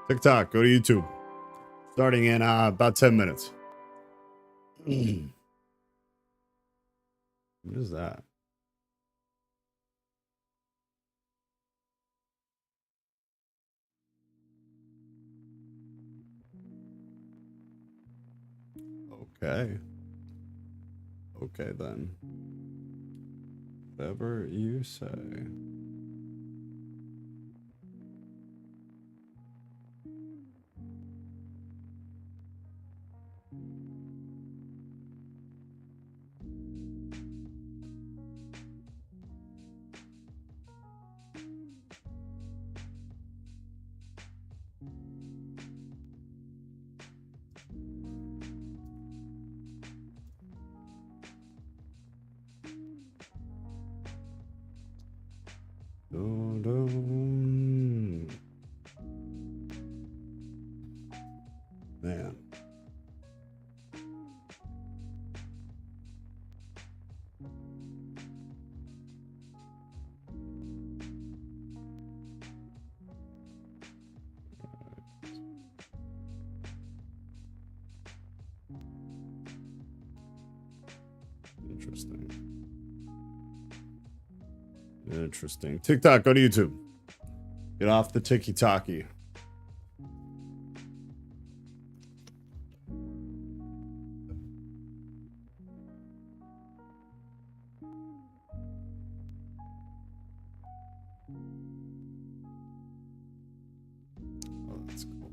TikTok, go to YouTube. Starting in about 10 minutes. What is that? Okay. Okay, then. Whatever you say. Man. Interesting. TikTok, go to YouTube. Get off the tiki-taki. Oh, that's cool.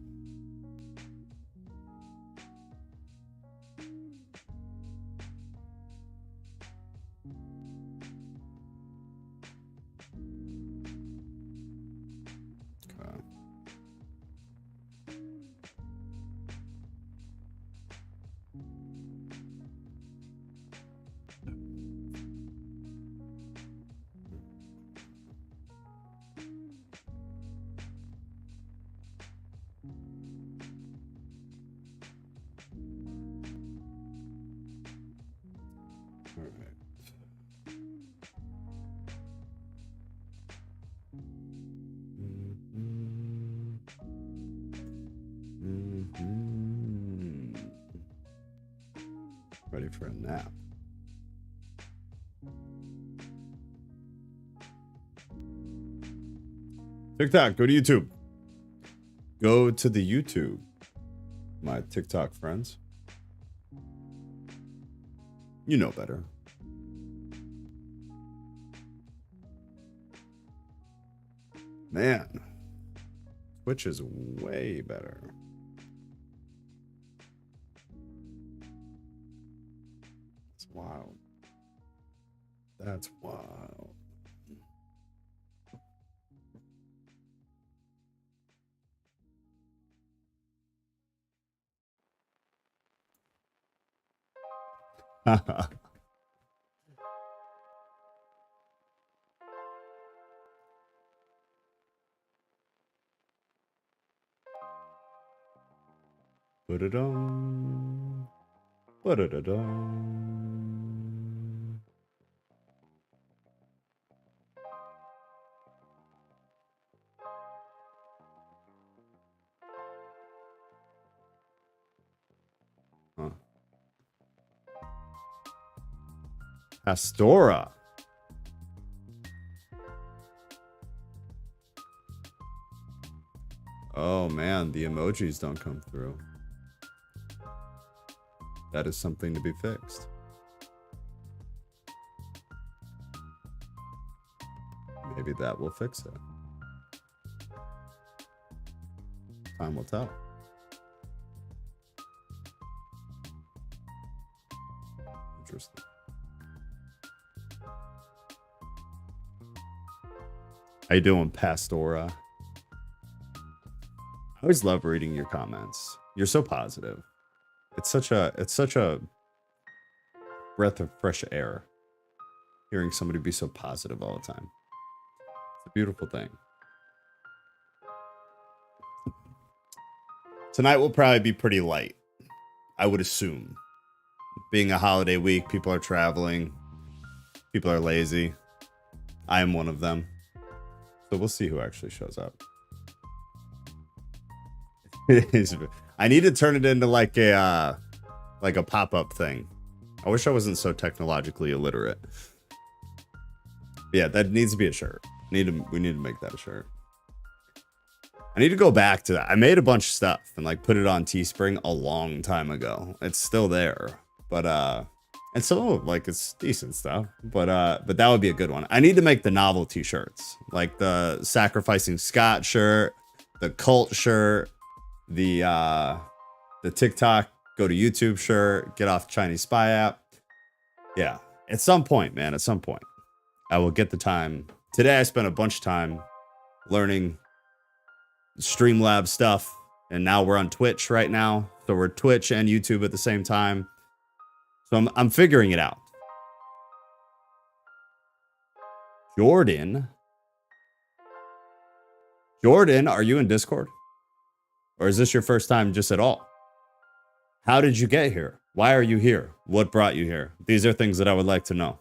Okay. All right. Ready for a nap. TikTok, go to YouTube. Go to the YouTube, my TikTok friends. You know better. Man, Twitch is way better. It's wild. That's wild. Ba-da-dum. Ba-da-da-dum. Huh. Pastora. Oh man, the emojis don't come through. That is something to be fixed. Maybe that will fix it. Time will tell. Interesting. How you doing, Pastora? I always love reading your comments. You're so positive. It's such a breath of fresh air hearing somebody be so positive all the time. It's a beautiful thing. Tonight will probably be pretty light, I would assume. Being a holiday week, people are traveling, people are lazy. I am one of them. So we'll see who actually shows up. I need to turn it into like a pop-up thing. I wish I wasn't so technologically illiterate. But yeah, that needs to be a shirt. We need to make that a shirt. I need to go back to that. I made a bunch of stuff and like put it on Teespring a long time ago. It's still there, but and so like it's decent stuff. But that would be a good one. I need to make the novelty shirts, like the Sacrificing Scott shirt, the cult shirt, the TikTok go to YouTube shirt, get off Chinese spy app. Yeah, at some point, man, at some point, I will get the time. Today I spent a bunch of time learning Streamlabs stuff, and now we're on Twitch right now. So we're Twitch and YouTube at the same time. So I'm figuring it out. Jordan, are you in Discord? Or is this your first time just at all? How did you get here? Why are you here? What brought you here? These are things that I would like to know,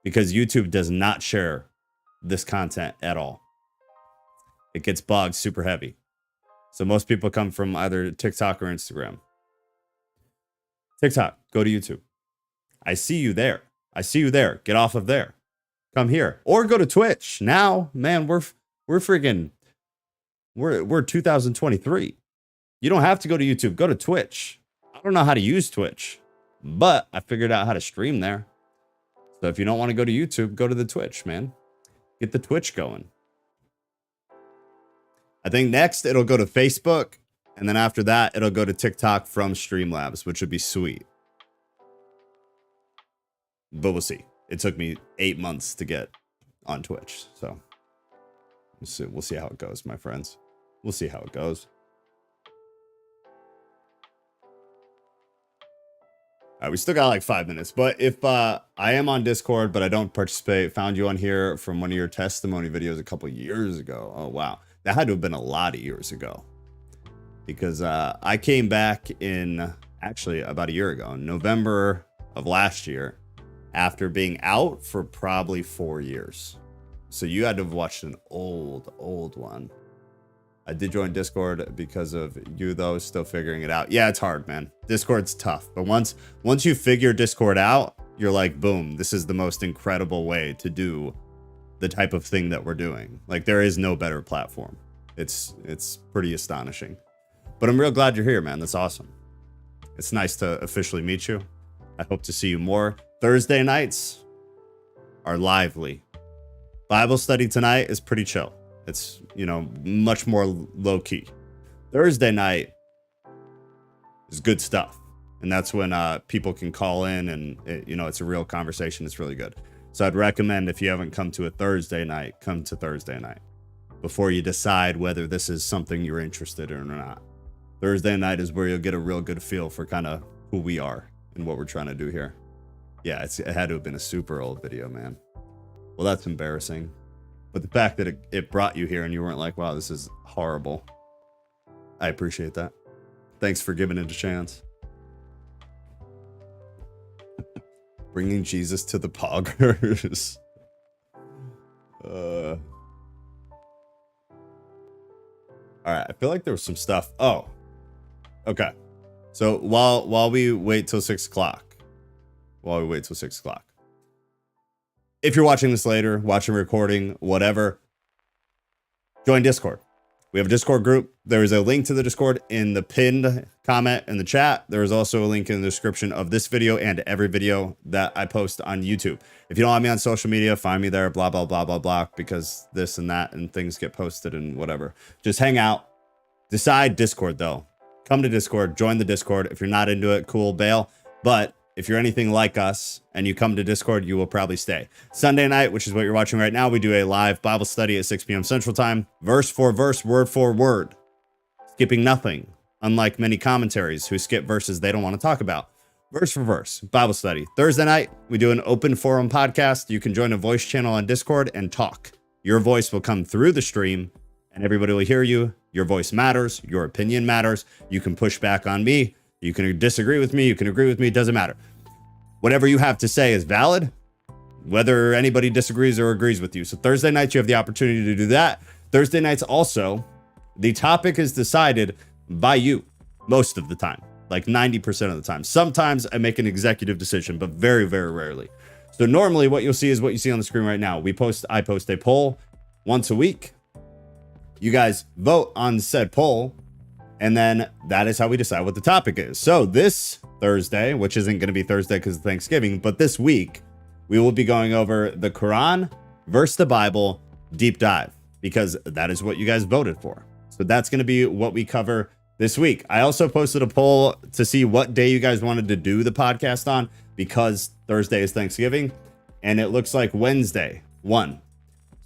because YouTube does not share this content at all. It gets bogged super heavy. So most people come from either TikTok or Instagram. TikTok, go to YouTube. I see you there. I see you there. Get off of there. Come here. Or go to Twitch. Now, man, we're 2023. You don't have to go to YouTube. Go to Twitch. I don't know how to use Twitch, but I figured out how to stream there. So if you don't want to go to YouTube, go to the Twitch, man. Get the Twitch going. I think next it'll go to Facebook, and then after that it'll go to TikTok from Streamlabs, which would be sweet. But we'll see. It took me 8 months to get on Twitch, so we'll see how it goes, my friends. We'll see how it goes. All right, we still got like 5 minutes, but if I am on Discord, but I don't participate, found you on here from one of your testimony videos a couple years ago. Oh, wow. That had to have been a lot of years ago, because I came back in actually about a year ago, in November of last year, after being out for probably 4 years. So you had to have watched an old one. I did join Discord because of you, though. Still figuring it out. Yeah, it's hard, man. Discord's tough. But once you figure Discord out, you're like, boom, this is the most incredible way to do the type of thing that we're doing. Like, there is no better platform. It's pretty astonishing. But I'm real glad you're here, man. That's awesome. It's nice to officially meet you. I hope to see you more. Thursday nights are lively. Bible study tonight is pretty chill. It's, much more low key. Thursday night is good stuff. And that's when people can call in and, it's a real conversation. It's really good. So I'd recommend, if you haven't come to a Thursday night, come to Thursday night before you decide whether this is something you're interested in or not. Thursday night is where you'll get a real good feel for kind of who we are and what we're trying to do here. Yeah, it had to have been a super old video, man. Well, that's embarrassing. But the fact that it brought you here and you weren't like, wow, this is horrible. I appreciate that. Thanks for giving it a chance. Bringing Jesus to the poggers. All right, I feel like there was some stuff. Oh, okay. So while we wait till 6 o'clock, if you're watching this later, watching recording, whatever, join Discord. We have a Discord group. There is a link to the Discord in the pinned comment in the chat. There is also a link in the description of this video and every video that I post on YouTube. If you don't have me on social media, find me there, blah, blah, blah, blah, blah, because this and that and things get posted and whatever. Just hang out. Decide Discord, though. Come to Discord. Join the Discord. If you're not into it, cool, bail. But if you're anything like us and you come to Discord, you will probably stay. Sunday night, which is what you're watching right now, we do a live Bible study at 6 p.m. Central Time. Verse for verse, word for word. Skipping nothing, unlike many commentaries who skip verses they don't want to talk about. Verse for verse, Bible study. Thursday night, we do an open forum podcast. You can join a voice channel on Discord and talk. Your voice will come through the stream and everybody will hear you. Your voice matters. Your opinion matters. You can push back on me. You can disagree with me. You can agree with me. It doesn't matter. Whatever you have to say is valid, whether anybody disagrees or agrees with you. So Thursday nights, you have the opportunity to do that. Thursday nights also, the topic is decided by you most of the time, like 90% of the time. Sometimes I make an executive decision, but very, very rarely. So normally what you'll see is what you see on the screen right now. I post a poll once a week. You guys vote on said poll, and then that is how we decide what the topic is. So this Thursday, which isn't going to be Thursday because of Thanksgiving, but this week, we will be going over the Quran versus the Bible deep dive, because that is what you guys voted for. So that's going to be what we cover this week. I also posted a poll to see what day you guys wanted to do the podcast on, because Thursday is Thanksgiving, and it looks like Wednesday won.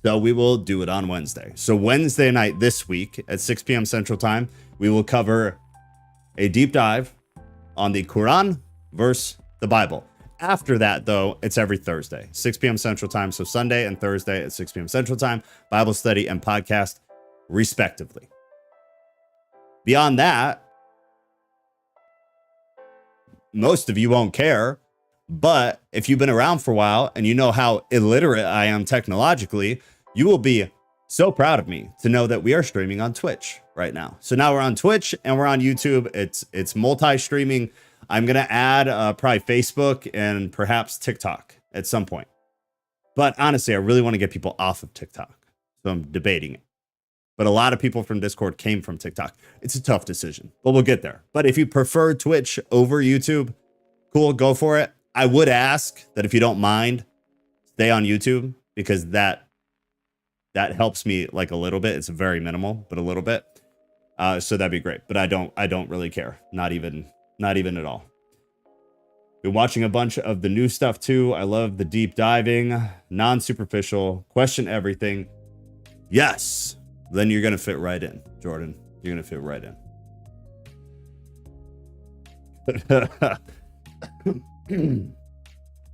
So we will do it on Wednesday. So Wednesday night this week at 6 p.m. Central Time, we will cover a deep dive on the Quran versus the Bible. After that, though, it's every Thursday, 6 p.m. Central Time. So Sunday and Thursday at 6 p.m. Central Time, Bible study and podcast, respectively. Beyond that, most of you won't care. But if you've been around for a while and you know how illiterate I am technologically, you will be so proud of me to know that we are streaming on Twitch right now. So now we're on Twitch and we're on YouTube. It's multi-streaming. I'm going to add probably Facebook and perhaps TikTok at some point. But honestly, I really want to get people off of TikTok. So I'm debating it. But a lot of people from Discord came from TikTok. It's a tough decision, but we'll get there. But if you prefer Twitch over YouTube, cool, go for it. I would ask that if you don't mind, stay on YouTube, because that helps me like a little bit. It's very minimal, but a little bit. So that'd be great. But I don't really care. Not even at all. Been watching a bunch of the new stuff too. I love the deep diving, non-superficial, question everything. Yes. Then you're gonna fit right in, Jordan. You're gonna fit right in.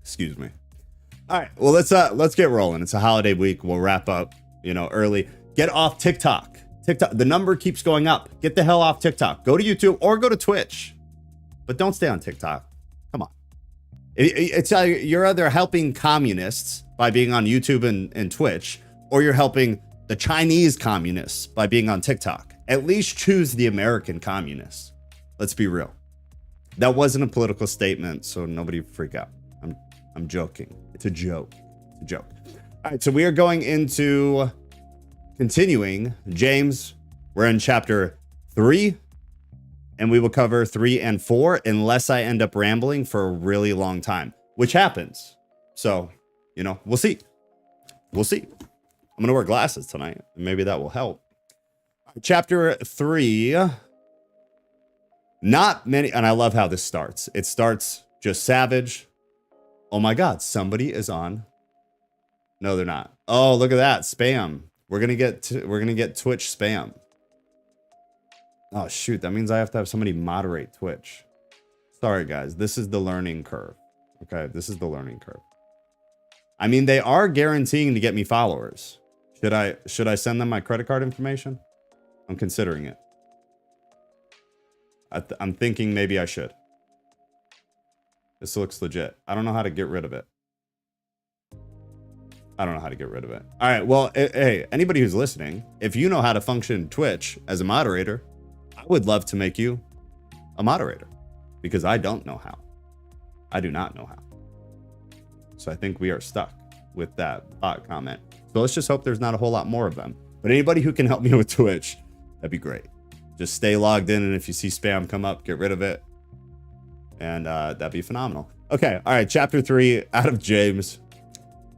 Excuse me. All right, well, let's get rolling. It's a holiday week. We'll wrap up, early. Get off TikTok. The number keeps going up. Get the hell off TikTok. Go to YouTube or go to Twitch, but don't stay on TikTok. Come on. It's you're either helping communists by being on YouTube and Twitch, or you're helping the Chinese communists by being on TikTok. At least choose the American communists. Let's be real. That wasn't a political statement, so nobody freak out. I'm joking. It's a joke. It's a joke. All right, so we are going into continuing James. We're in chapter 3, and we will cover 3 and 4 unless I end up rambling for a really long time, which happens. So, we'll see. We'll see. I'm going to wear glasses tonight, and maybe that will help. Chapter 3. Not many, and I love how this starts. It starts just savage. Oh my God, somebody is on. No, they're not. Oh, look at that spam. We're gonna get Twitch spam. Oh shoot, that means I have to have somebody moderate Twitch. Sorry guys, this is the learning curve. Okay, this is the learning curve. I mean, they are guaranteeing to get me followers. Should I send them my credit card information? I'm considering it. I'm thinking maybe I should. This looks legit. I don't know how to get rid of it. All right, well, hey, anybody who's listening, if you know how to function Twitch as a moderator, I would love to make you a moderator because I don't know how. I do not know how. So I think we are stuck with that bot comment. So let's just hope there's not a whole lot more of them. But anybody who can help me with Twitch, that'd be great. Just stay logged in, and if you see spam come up, get rid of it. And that'd be phenomenal. Okay, all right, chapter 3 out of James.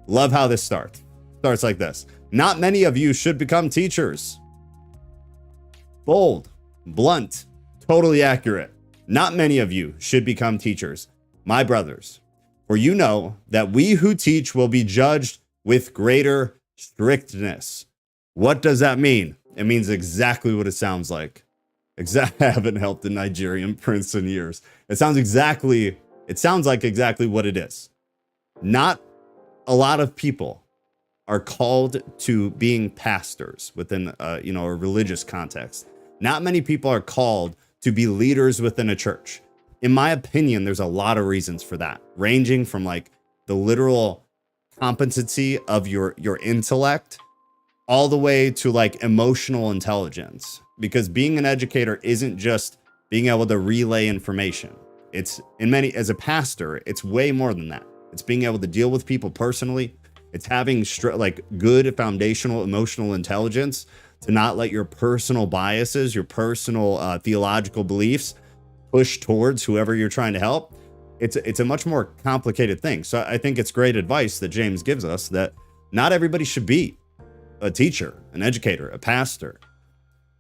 Love how this starts. Starts like this. Not many of you should become teachers. Bold, blunt, totally accurate. Not many of you should become teachers, my brothers. For you know that we who teach will be judged with greater strictness. What does that mean? It means exactly what it sounds like. I haven't helped a Nigerian prince in years. It sounds like exactly what it is. Not a lot of people are called to being pastors within a religious context. Not many people are called to be leaders within a church. In my opinion, there's a lot of reasons for that, ranging from like the literal competency of your intellect all the way to like emotional intelligence. Because being an educator isn't just being able to relay information. As a pastor, it's way more than that. It's being able to deal with people personally. It's having good foundational emotional intelligence to not let your personal biases, your personal theological beliefs push towards whoever you're trying to help. It's a much more complicated thing. So I think it's great advice that James gives us that not everybody should be a teacher, an educator, a pastor,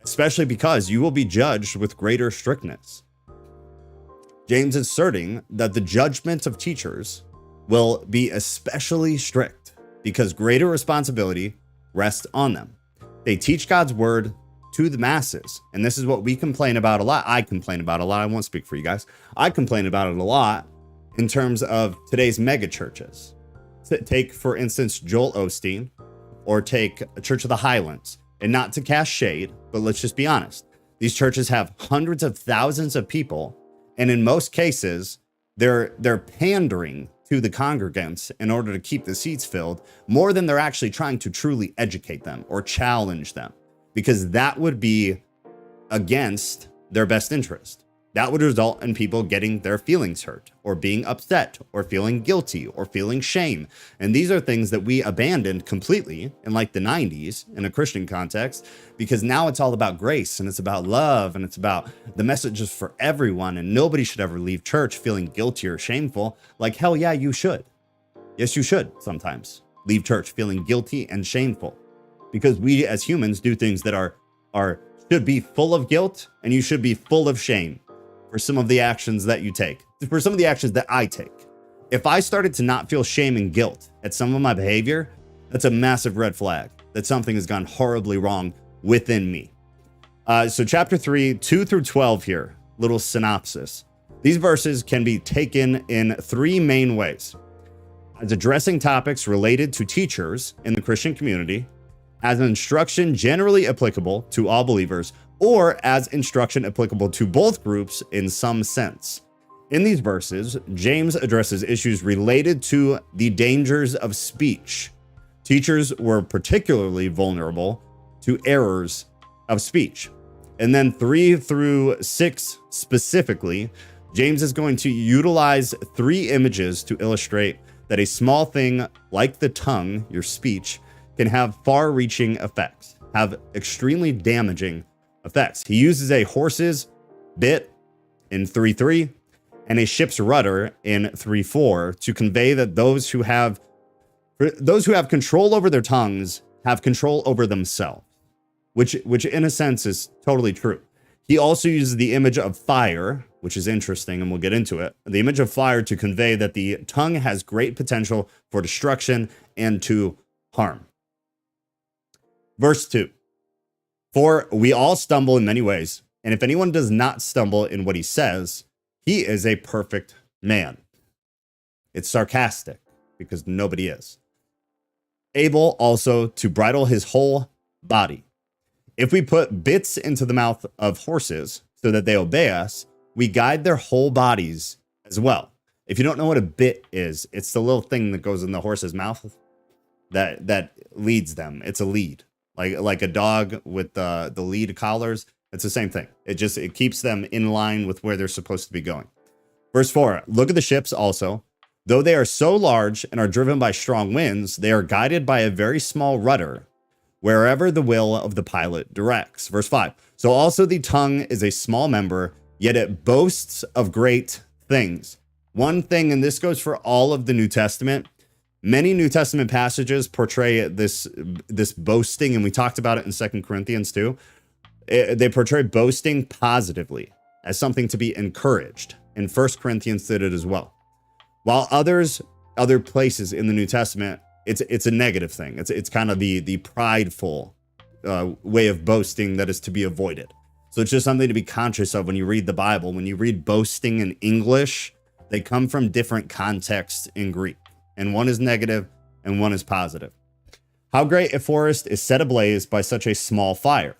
especially because you will be judged with greater strictness. James is asserting that the judgment of teachers will be especially strict because greater responsibility rests on them. They teach God's word to the masses. And this is what we complain about a lot. I complain about a lot. I won't speak for you guys. I complain about it a lot in terms of today's mega churches. Take, for instance, Joel Osteen, or take Church of the Highlands. And not to cast shade, but let's just be honest. These churches have hundreds of thousands of people. And in most cases, they're pandering to the congregants in order to keep the seats filled more than they're actually trying to truly educate them or challenge them, because that would be against their best interest. That would result in people getting their feelings hurt or being upset or feeling guilty or feeling shame. And these are things that we abandoned completely in like the 90s in a Christian context, because now it's all about grace and it's about love and it's about the messages for everyone. And nobody should ever leave church feeling guilty or shameful. Like, hell yeah, you should. Yes, you should sometimes leave church feeling guilty and shameful, because we as humans do things that should be full of guilt, and you should be full of shame for some of the actions that you take, for some of the actions that I take. If I started to not feel shame and guilt at some of my behavior, that's a massive red flag that something has gone horribly wrong within me. So chapter 3, 2 through 12 here, little synopsis. These verses can be taken in three main ways: as addressing topics related to teachers in the Christian community, as an instruction generally applicable to all believers, or as instruction applicable to both groups in some sense. In these verses, James addresses issues related to the dangers of speech. Teachers were particularly vulnerable to errors of speech. And then 3 through 6 specifically, James is going to utilize 3 images to illustrate that a small thing like the tongue, your speech, can have far-reaching effects, have extremely damaging effects. He uses a horse's bit in 3:3 and a ship's rudder in 3:4 to convey that those who have control over their tongues have control over themselves, which in a sense is totally true. He also uses the image of fire, which is interesting, and we'll get into it. The image of fire to convey that the tongue has great potential for destruction and to harm. Verse 2. For we all stumble in many ways, and if anyone does not stumble in what he says, he is a perfect man, It's sarcastic because nobody is. Able also to bridle his whole body. If we put bits into the mouth of horses so that they obey us, we guide their whole bodies as well. If you don't know what a bit is, it's the little thing that goes in the horse's mouth that leads them. It's a lead, like a dog with the lead collars. It's the same thing. It keeps them in line with where they're supposed to be going. Verse 4, look at the ships also. Though they are so large and are driven by strong winds, they are guided by a very small rudder, wherever the will of the pilot directs. Verse 5, so also the tongue is a small member, yet it boasts of great things. One thing, and this goes for all of the New Testament, many New Testament passages portray this boasting, and we talked about it in 2 Corinthians too. They portray boasting positively as something to be encouraged, and 1 Corinthians did it as well. While other places in the New Testament, it's a negative thing. It's kind of the prideful way of boasting that is to be avoided. So it's just something to be conscious of when you read the Bible. When you read boasting in English, they come from different contexts in Greek, and one is negative and one is positive. How great a forest is set ablaze by such a small fire,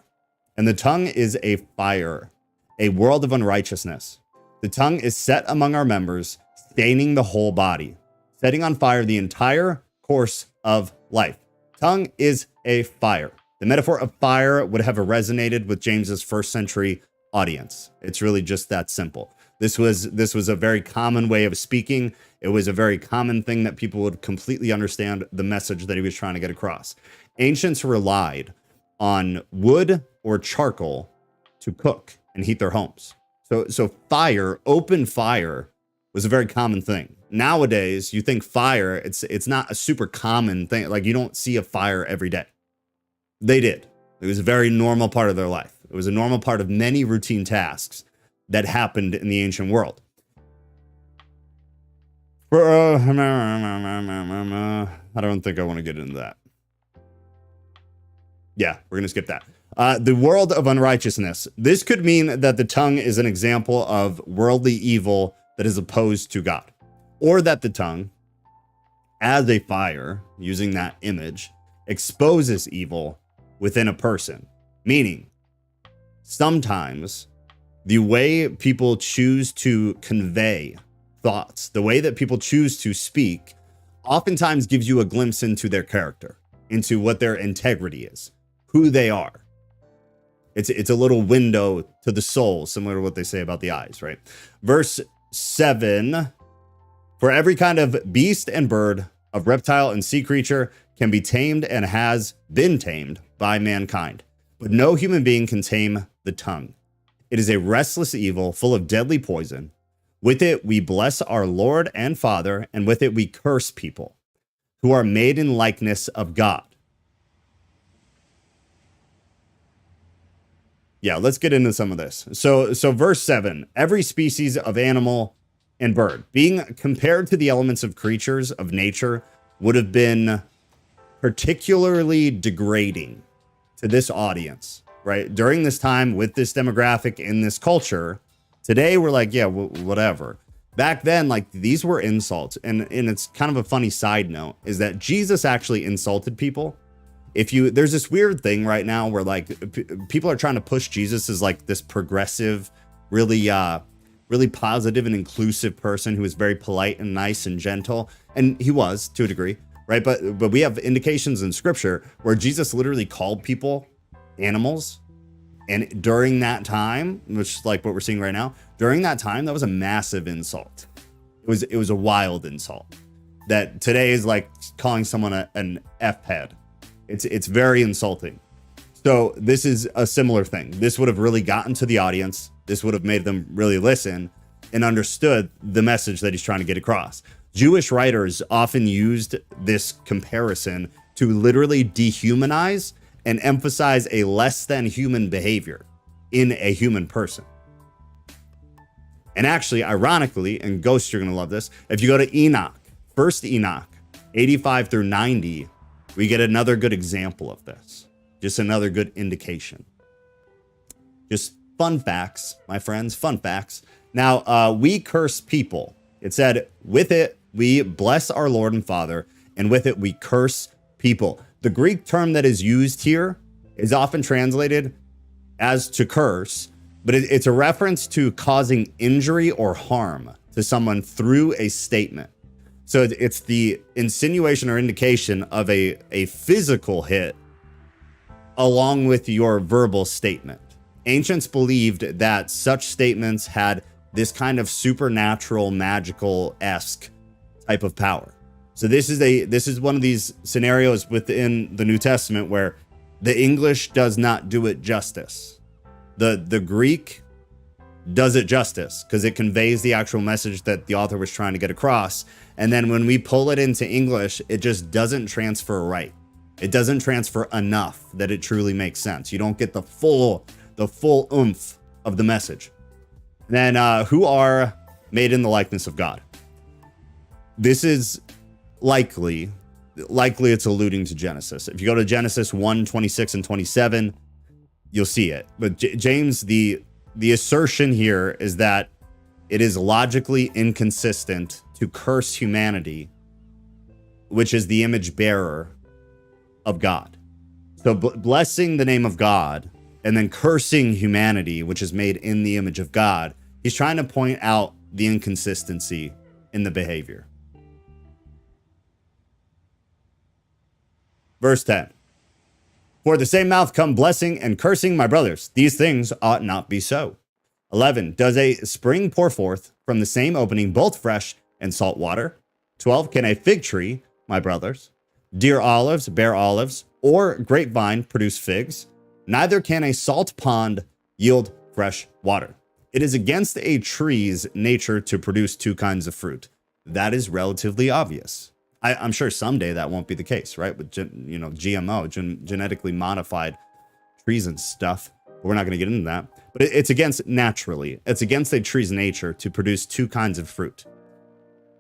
and the tongue is a fire, a world of unrighteousness. The tongue is set among our members, staining the whole body, setting on fire the entire course of life. Tongue is a fire. The metaphor of fire would have resonated with James's first century audience. It's really just that simple. This was a very common way of speaking. It was a very common thing that people would completely understand the message that he was trying to get across. Ancients relied on wood or charcoal to cook and heat their homes. So fire, open fire, was a very common thing. Nowadays, you think fire, it's not a super common thing. Like, you don't see a fire every day. They did. It was a very normal part of their life. It was a normal part of many routine tasks that happened in the ancient world. I don't think I want to get into that. Yeah, we're going to skip that. The world of unrighteousness. This could mean that the tongue is an example of worldly evil that is opposed to God, or that the tongue, as a fire, using that image, exposes evil within a person. Meaning, sometimes the way people choose to convey thoughts, the way that people choose to speak, oftentimes gives you a glimpse into their character, into what their integrity is, who they are. It's a little window to the soul, similar to what they say about the eyes, right? Verse 7, for every kind of beast and bird, of reptile and sea creature can be tamed and has been tamed by mankind. But no human being can tame the tongue. It is a restless evil full of deadly poison. With it we bless our Lord and Father, and with it we curse people who are made in likeness of God. Yeah, let's get into some of this. So verse 7, every species of animal and bird, being compared to the elements of creatures of nature, would have been particularly degrading to this audience, right? During this time, with this demographic in this culture, today we're like, yeah, whatever. Back then, like, these were insults. And it's kind of a funny side note is that Jesus actually insulted people. There's this weird thing right now where like people are trying to push Jesus as like this progressive, really positive and inclusive person who is very polite and nice and gentle. And he was, to a degree, right? But we have indications in scripture where Jesus literally called people animals. And during that time, which is like what we're seeing right now, during that time, that was a massive insult. It was a wild insult that today is like calling someone an F-head. It's very insulting. So this is a similar thing. This would have really gotten to the audience. This would have made them really listen and understood the message that he's trying to get across. Jewish writers often used this comparison to literally dehumanize and emphasize a less than human behavior in a human person. And actually, ironically, and Ghost, you're going to love this, if you go to Enoch, first Enoch, 85 through 90, we get another good example of this. Just another good indication. Just fun facts, my friends, fun facts. Now, we curse people. It said, with it, We bless our Lord and Father, and with it we curse people. The Greek term that is used here is often translated as to curse, but it's a reference to causing injury or harm to someone through a statement. So it's the insinuation or indication of a physical hit along with your verbal statement. Ancients believed that such statements had this kind of supernatural, magical-esque type of power. So this is one of these scenarios within the New Testament where the English does not do it justice. The Greek does it justice because it conveys the actual message that the author was trying to get across. And then when we pull it into English, it just doesn't transfer right. It doesn't transfer enough that it truly makes sense. You don't get the full oomph of the message. And then who are made in the likeness of God? This is likely it's alluding to Genesis. If you go to Genesis 1, 26 and 27, you'll see it. But James, the assertion here is that it is logically inconsistent to curse humanity, which is the image bearer of God. So blessing the name of God and then cursing humanity, which is made in the image of God, he's trying to point out the inconsistency in the behavior. Verse 10. For the same mouth come blessing and cursing, my brothers. These things ought not be so. 11. Does a spring pour forth from the same opening both fresh and salt water? 12. Can a fig tree, my brothers, dear olives bear olives, or grapevine produce figs? Neither can a salt pond yield fresh water. It is against a tree's nature to produce two kinds of fruit. That is relatively obvious. I'm sure someday that won't be the case, right? With GMO, genetically modified trees and stuff. We're not going to get into that. But it's against a tree's nature to produce two kinds of fruit.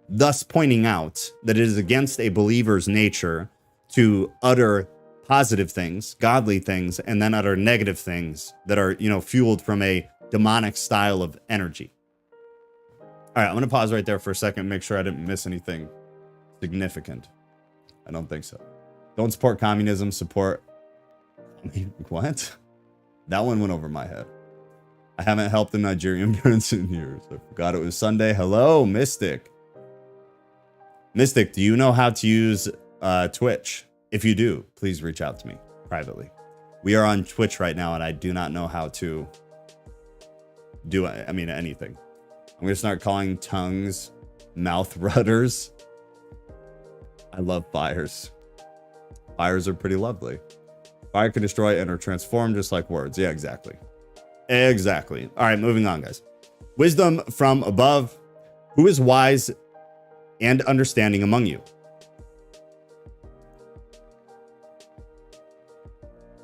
Thus pointing out that it is against a believer's nature to utter positive things, godly things, and then utter negative things that are, fueled from a demonic style of energy. All right, I'm going to pause right there for a second, make sure I didn't miss anything significant. I don't think so. Don't support communism, support... What? That one went over my head. I haven't helped the Nigerian prince in years. I forgot it was Sunday. Hello, Mystic. Mystic, do you know how to use Twitch? If you do, please reach out to me privately. We are on Twitch right now, and I do not know how to do anything. I'm going to start calling tongues mouth rudders. I love fires. Fires are pretty lovely. Fire can destroy and or transform just like words. Yeah, exactly. Exactly. All right, moving on, guys. Wisdom from above. Who is wise and understanding among you?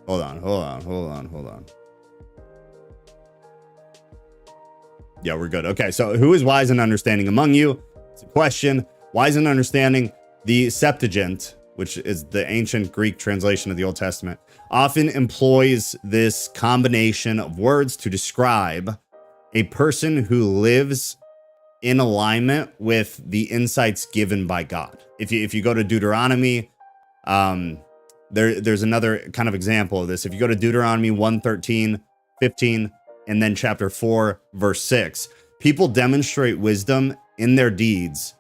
Hold on. Yeah, we're good. Okay, so who is wise and understanding among you? It's a question. Wise and understanding. The Septuagint, which is the ancient Greek translation of the Old Testament, often employs this combination of words to describe a person who lives in alignment with the insights given by God. If you go to Deuteronomy, there's another kind of example of this. If you go to Deuteronomy 1:13, 15, and then chapter 4, verse 6, people demonstrate wisdom in their deeds.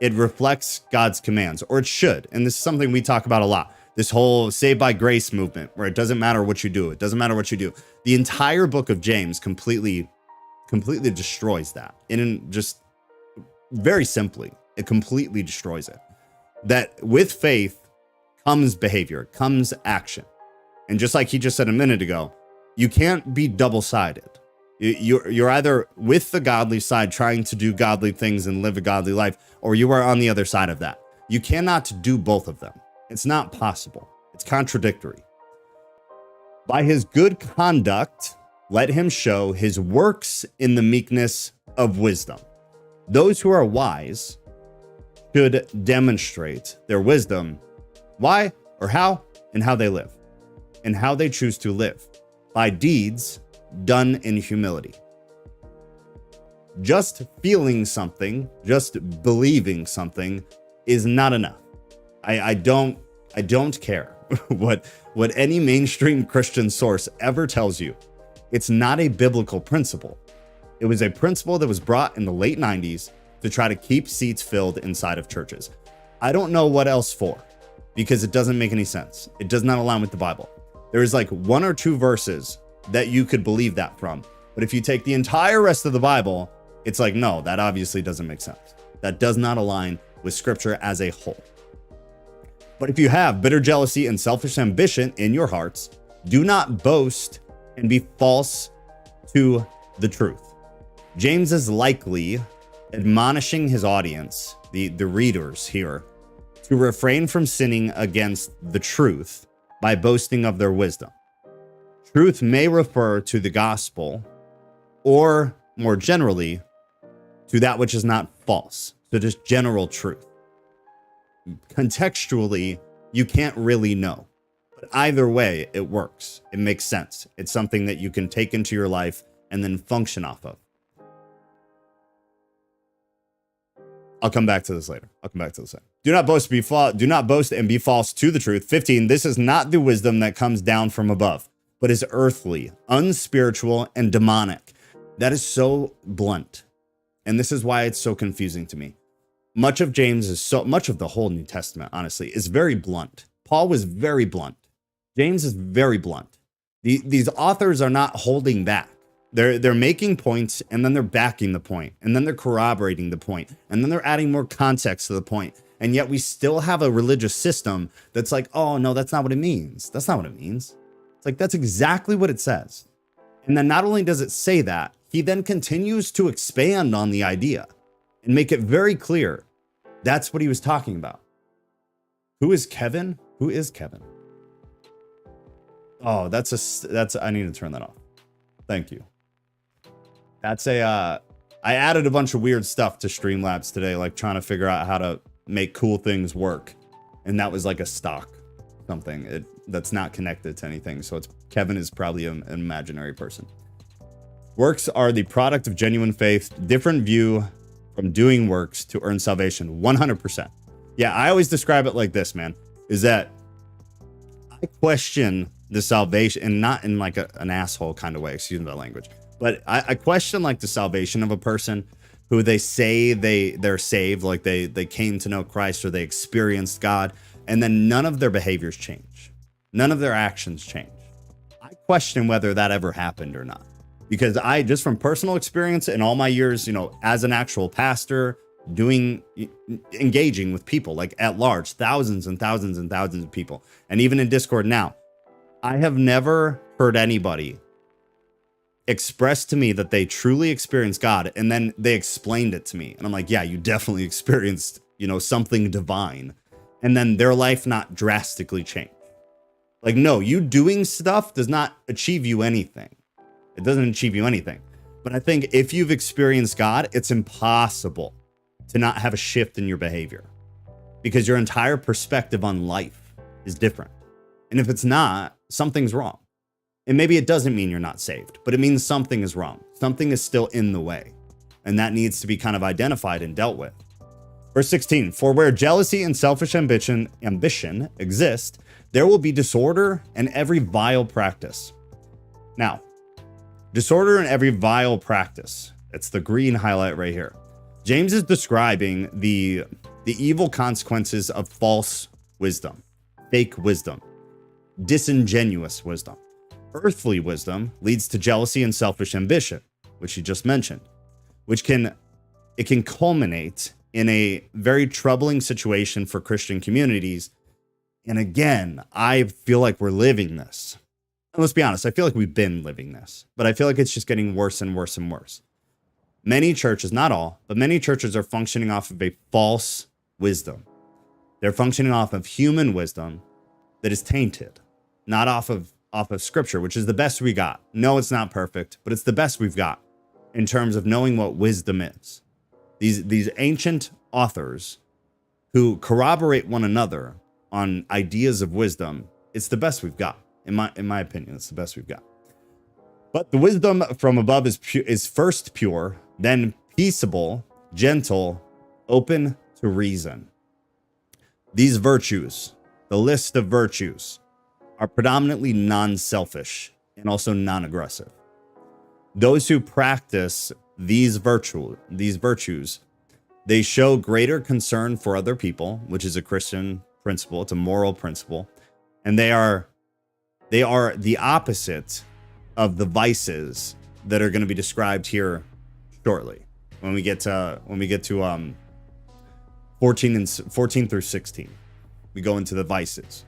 It reflects God's commands, or it should. And this is something we talk about a lot. This whole saved by grace movement, where it doesn't matter what you do. It doesn't matter what you do. The entire book of James completely destroys that. And just very simply, it completely destroys it. That with faith comes behavior, comes action. And just like he just said a minute ago, you can't be double-sided. You're either with the godly side trying to do godly things and live a godly life, or you are on the other side of that. You cannot do both of them. It's not possible. It's contradictory. By his good conduct, let him show his works in the meekness of wisdom. Those who are wise should demonstrate their wisdom. Why or how? And how they live. And how they choose to live. By deeds done in humility. just feeling something, just believing something is not enough. I don't care what any mainstream Christian source ever tells you. It's not a biblical principle. It was a principle that was brought in the late 90s to try to keep seats filled inside of churches. I don't know what else for, because it doesn't make any sense. It does not align with the Bible. There is like 1 or 2 verses that you could believe that from. But if you take the entire rest of the Bible, it's like, no, that obviously doesn't make sense. That does not align with scripture as a whole. But if you have bitter jealousy and selfish ambition in your hearts, do not boast and be false to the truth. James is likely admonishing his audience, the readers here, to refrain from sinning against the truth by boasting of their wisdom. Truth may refer to the gospel, or more generally, to that which is not false. So just general truth. Contextually, you can't really know. But either way, it works. It makes sense. It's something that you can take into your life and then function off of. I'll come back to this later. Do not boast and be false to the truth. 15, this is not the wisdom that comes down from above, but is earthly, unspiritual, and demonic. That is so blunt. And this is why it's so confusing to me. Much of the whole New Testament, honestly, is very blunt. Paul was very blunt. James is very blunt. These authors are not holding back. They're making points, and then they're backing the point, and then they're corroborating the point, and then they're adding more context to the point. And yet we still have a religious system that's like, oh no, that's not what it means. That's not what it means. It's like, that's exactly what it says. And then not only does it say that, he then continues to expand on the idea and make it very clear that's what he was talking about. Who is Kevin? Who is Kevin? Oh, I need to turn that off. Thank you. I added a bunch of weird stuff to Streamlabs today, like trying to figure out how to make cool things work. And that was like a stock something that's not connected to anything. So Kevin is probably an imaginary person. Works are the product of genuine faith. Different view from doing works to earn salvation. 100%. Yeah, I always describe it like this, man, is that I question the salvation, and not in like an asshole kind of way, excuse me, that language. But I question like the salvation of a person who they say they're saved, like they came to know Christ or they experienced God, and then none of their behaviors change. None of their actions change. I question whether that ever happened or not. Because just from personal experience in all my years, as an actual pastor, engaging with people like at large, thousands and thousands and thousands of people, and even in Discord now, I have never heard anybody express to me that they truly experienced God, and then they explained it to me. And I'm like, yeah, you definitely experienced, something divine. And then their life not drastically changed. Like, no, you doing stuff does not achieve you anything. It doesn't achieve you anything. But I think if you've experienced God, it's impossible to not have a shift in your behavior, because your entire perspective on life is different. And if it's not, something's wrong. And maybe it doesn't mean you're not saved, but it means something is wrong. Something is still in the way. And that needs to be kind of identified and dealt with. Verse 16, for where jealousy and selfish ambition exist, there will be disorder and every vile practice. Now, disorder and every vile practice. It's the green highlight right here. James is describing the evil consequences of false wisdom, fake wisdom, disingenuous wisdom. Earthly wisdom leads to jealousy and selfish ambition, which he just mentioned, it can culminate in a very troubling situation for Christian communities. And again, I feel like we're living this. And let's be honest, I feel like we've been living this, but I feel like it's just getting worse and worse and worse. Many churches, not all, but many churches are functioning off of a false wisdom. They're functioning off of human wisdom that is tainted, not off of scripture, which is the best we got. No, it's not perfect, but it's the best we've got in terms of knowing what wisdom is. These ancient authors who corroborate one another on ideas of wisdom, it's the best we've got. In my opinion, it's the best we've got. But the wisdom from above is first pure, then peaceable, gentle, open to reason. These virtues, the list of virtues, are predominantly non-selfish and also non-aggressive. Those who practice these virtues, they show greater concern for other people, which is a Christian principle. It's a moral principle. And they are the opposite of the vices that are going to be described here shortly when we get to 14 through 16. We go into the vices.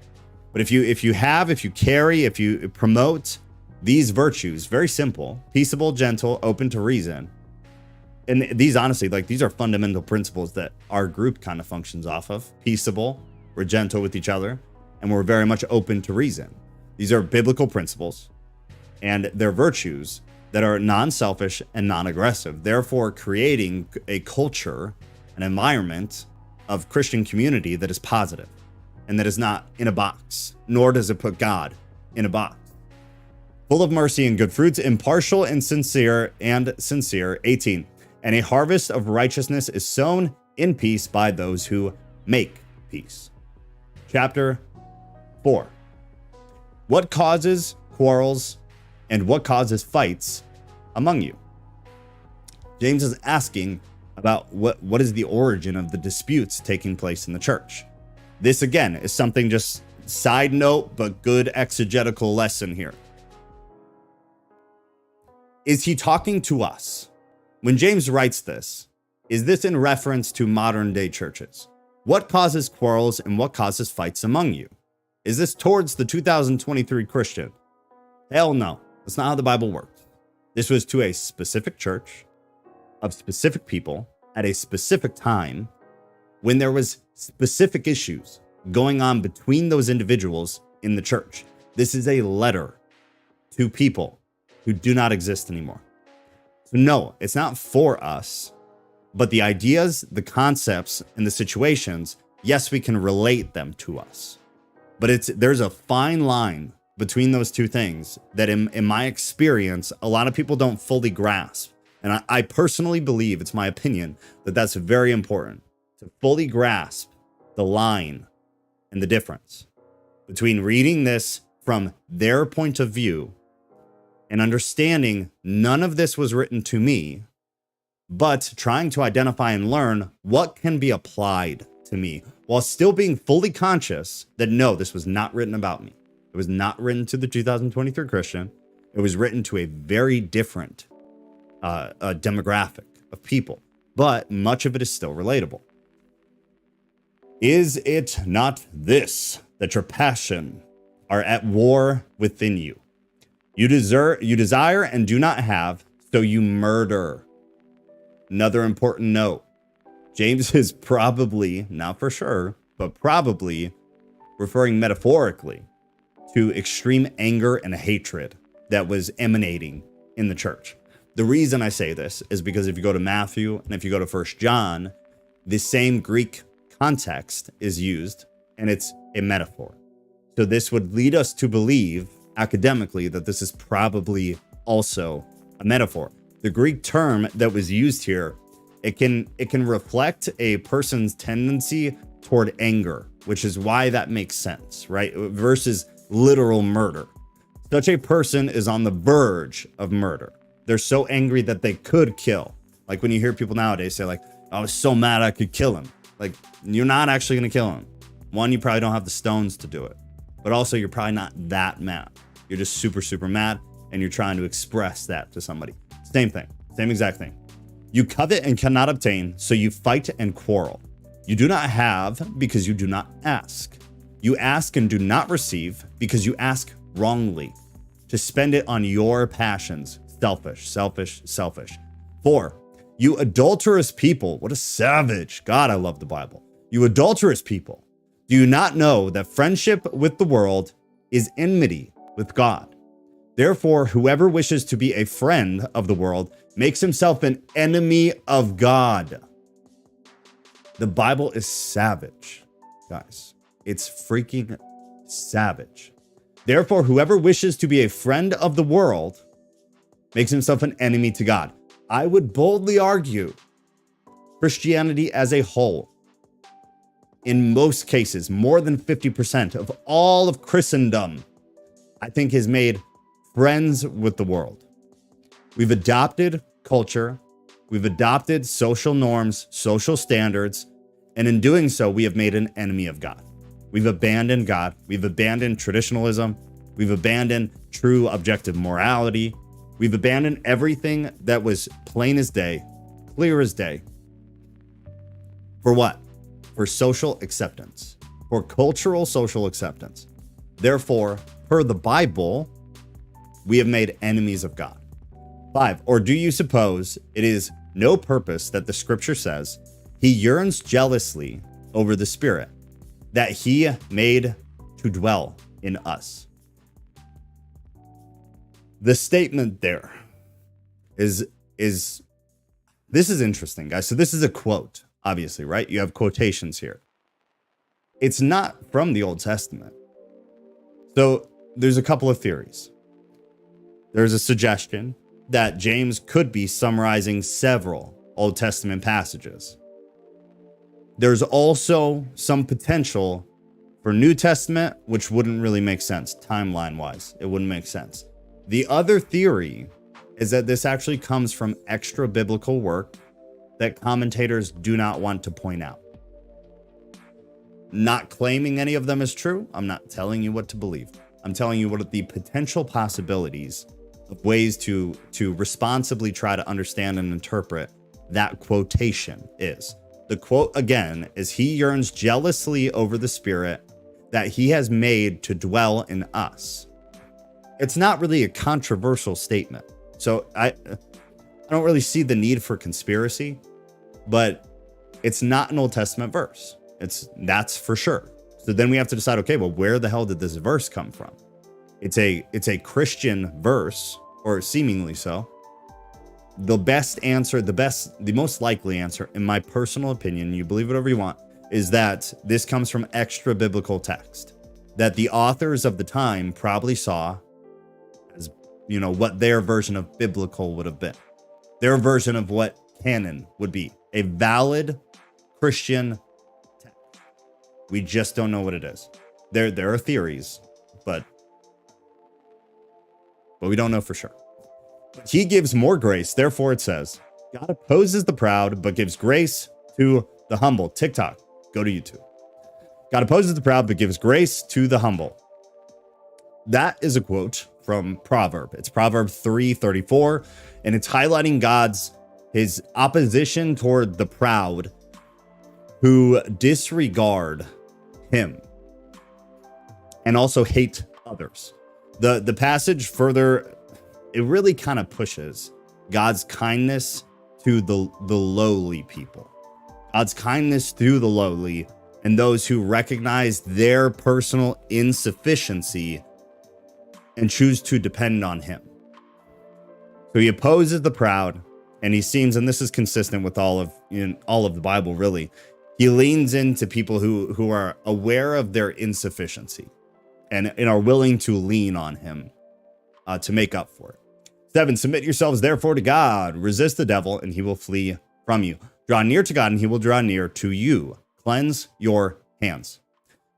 But if you promote these virtues, very simple, peaceable, gentle, open to reason. And these, honestly, like, these are fundamental principles that our group kind of functions off of. Peaceable, we're gentle with each other, and we're very much open to reason. These are biblical principles, and they're virtues that are non-selfish and non-aggressive, therefore creating a culture, an environment of Christian community that is positive and that is not in a box, nor does it put God in a box. Full of mercy and good fruits, impartial and sincere, 18. And a harvest of righteousness is sown in peace by those who make peace. Chapter 4. What causes quarrels and what causes fights among you? James is asking about what is the origin of the disputes taking place in the church. This, again, is something, just side note, but good exegetical lesson here. Is he talking to us? When James writes this, is this in reference to modern day churches? What causes quarrels and what causes fights among you? Is this towards the 2023 Christian? Hell no. That's not how the Bible works. This was to a specific church of specific people at a specific time when there was specific issues going on between those individuals in the church. This is a letter to people who do not exist anymore. So no, it's not for us, but the ideas, the concepts, and the situations, yes, we can relate them to us. But there's a fine line between those two things that in my experience, a lot of people don't fully grasp. And I personally believe, it's my opinion, that that's very important to fully grasp the line and the difference between reading this from their point of view and understanding none of this was written to me, but trying to identify and learn what can be applied to me while still being fully conscious that no, this was not written about me. It was not written to the 2023 Christian. It was written to a very different demographic of people, but much of it is still relatable. Is it not this, that your passion are at war within you? You desire and do not have, so you murder. Another important note. James is probably, not for sure, but probably referring metaphorically to extreme anger and hatred that was emanating in the church. The reason I say this is because if you go to Matthew and if you go to 1 John, the same Greek context is used, and it's a metaphor. So this would lead us to believe academically that this is probably also a metaphor. The Greek term that was used here, it can reflect a person's tendency toward anger, which is why that makes sense, right? Versus literal murder. Such a person is on the verge of murder. They're so angry that they could kill. Like when you hear people nowadays say like, I was so mad I could kill him. Like, you're not actually going to kill him. One, you probably don't have the stones to do it. But also, you're probably not that mad. You're just super, super mad, and you're trying to express that to somebody. Same thing. Same exact thing. You covet and cannot obtain, so you fight and quarrel. You do not have because you do not ask. You ask and do not receive because you ask wrongly, to spend it on your passions. Selfish, selfish, selfish. 4. You adulterous people. What a savage. God, I love the Bible. You adulterous people. Do you not know that friendship with the world is enmity with God? Therefore, whoever wishes to be a friend of the world makes himself an enemy of God. The Bible is savage, guys. It's freaking savage. Therefore, whoever wishes to be a friend of the world makes himself an enemy to God. I would boldly argue Christianity as a whole, in most cases, more than 50% of all of Christendom, I think has made friends with the world. We've adopted culture, we've adopted social norms, social standards, and in doing so, we have made an enemy of God. We've abandoned God, we've abandoned traditionalism, we've abandoned true objective morality, we've abandoned everything that was plain as day, clear as day. For what? For social acceptance, for cultural social acceptance. Therefore, per the Bible, we have made enemies of God. 5, or do you suppose it is no purpose that the scripture says he yearns jealously over the Spirit that he made to dwell in us? The statement there is this is interesting, guys. So this is a quote, obviously, right? You have quotations here. It's not from the Old Testament. So there's a couple of theories. There's a suggestion that James could be summarizing several Old Testament passages. There's also some potential for New Testament, which wouldn't really make sense timeline-wise. It wouldn't make sense. The other theory is that this actually comes from extra biblical work that commentators do not want to point out. Not claiming any of them is true. I'm not telling you what to believe. I'm telling you what are the potential possibilities of ways to responsibly try to understand and interpret that quotation is. The quote again is he yearns jealously over the Spirit that he has made to dwell in us. It's not really a controversial statement. So I don't really see the need for conspiracy, but it's not an Old Testament verse. That's for sure. So then we have to decide, okay, well, where the hell did this verse come from? It's a Christian verse, or seemingly so. The best answer, the most likely answer, in my personal opinion, you believe whatever you want, is that this comes from extra biblical text that the authors of the time probably saw as, what their version of biblical would have been. Their version of what canon would be. A valid Christian text. We just don't know what it is. There are theories, but we don't know for sure. He gives more grace. Therefore, it says, God opposes the proud, but gives grace to the humble. TikTok, go to YouTube. God opposes the proud, but gives grace to the humble. That is a quote from Proverb. It's Proverb 3:34, and it's highlighting his opposition toward the proud who disregard him and also hate others. The passage further, it really kind of pushes God's kindness to the lowly people. God's kindness to the lowly and those who recognize their personal insufficiency and choose to depend on him. So he opposes the proud, and he seems, and this is consistent with all of the Bible, really. He leans into people who are aware of their insufficiency and are willing to lean on him to make up for it. 7, submit yourselves therefore to God. Resist the devil, and he will flee from you. Draw near to God, and he will draw near to you. Cleanse your hands.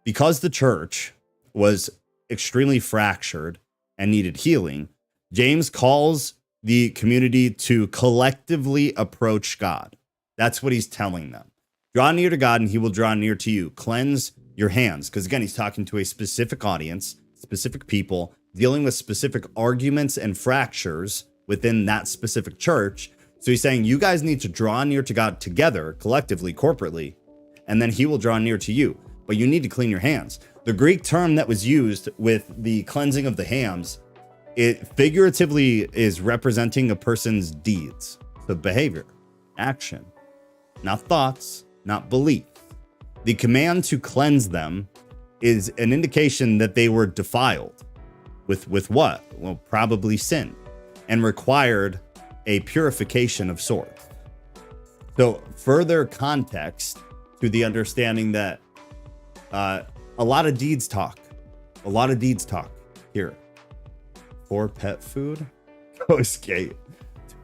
Because the church was extremely fractured and needed healing, James calls the community to collectively approach God. That's what he's telling them. Draw near to God, and he will draw near to you. Cleanse your hands. Because again, he's talking to a specific audience, specific people, dealing with specific arguments and fractures within that specific church. So he's saying, you guys need to draw near to God together, collectively, corporately, and then he will draw near to you. But you need to clean your hands. The Greek term that was used with the cleansing of the hands, it figuratively is representing a person's deeds, the behavior, action, not thoughts, not belief. The command to cleanse them is an indication that they were defiled. With what? Well, probably sin, and required a purification of sorts. So further context to the understanding that a lot of deeds talk. A lot of deeds talk here. For pet food, go skate.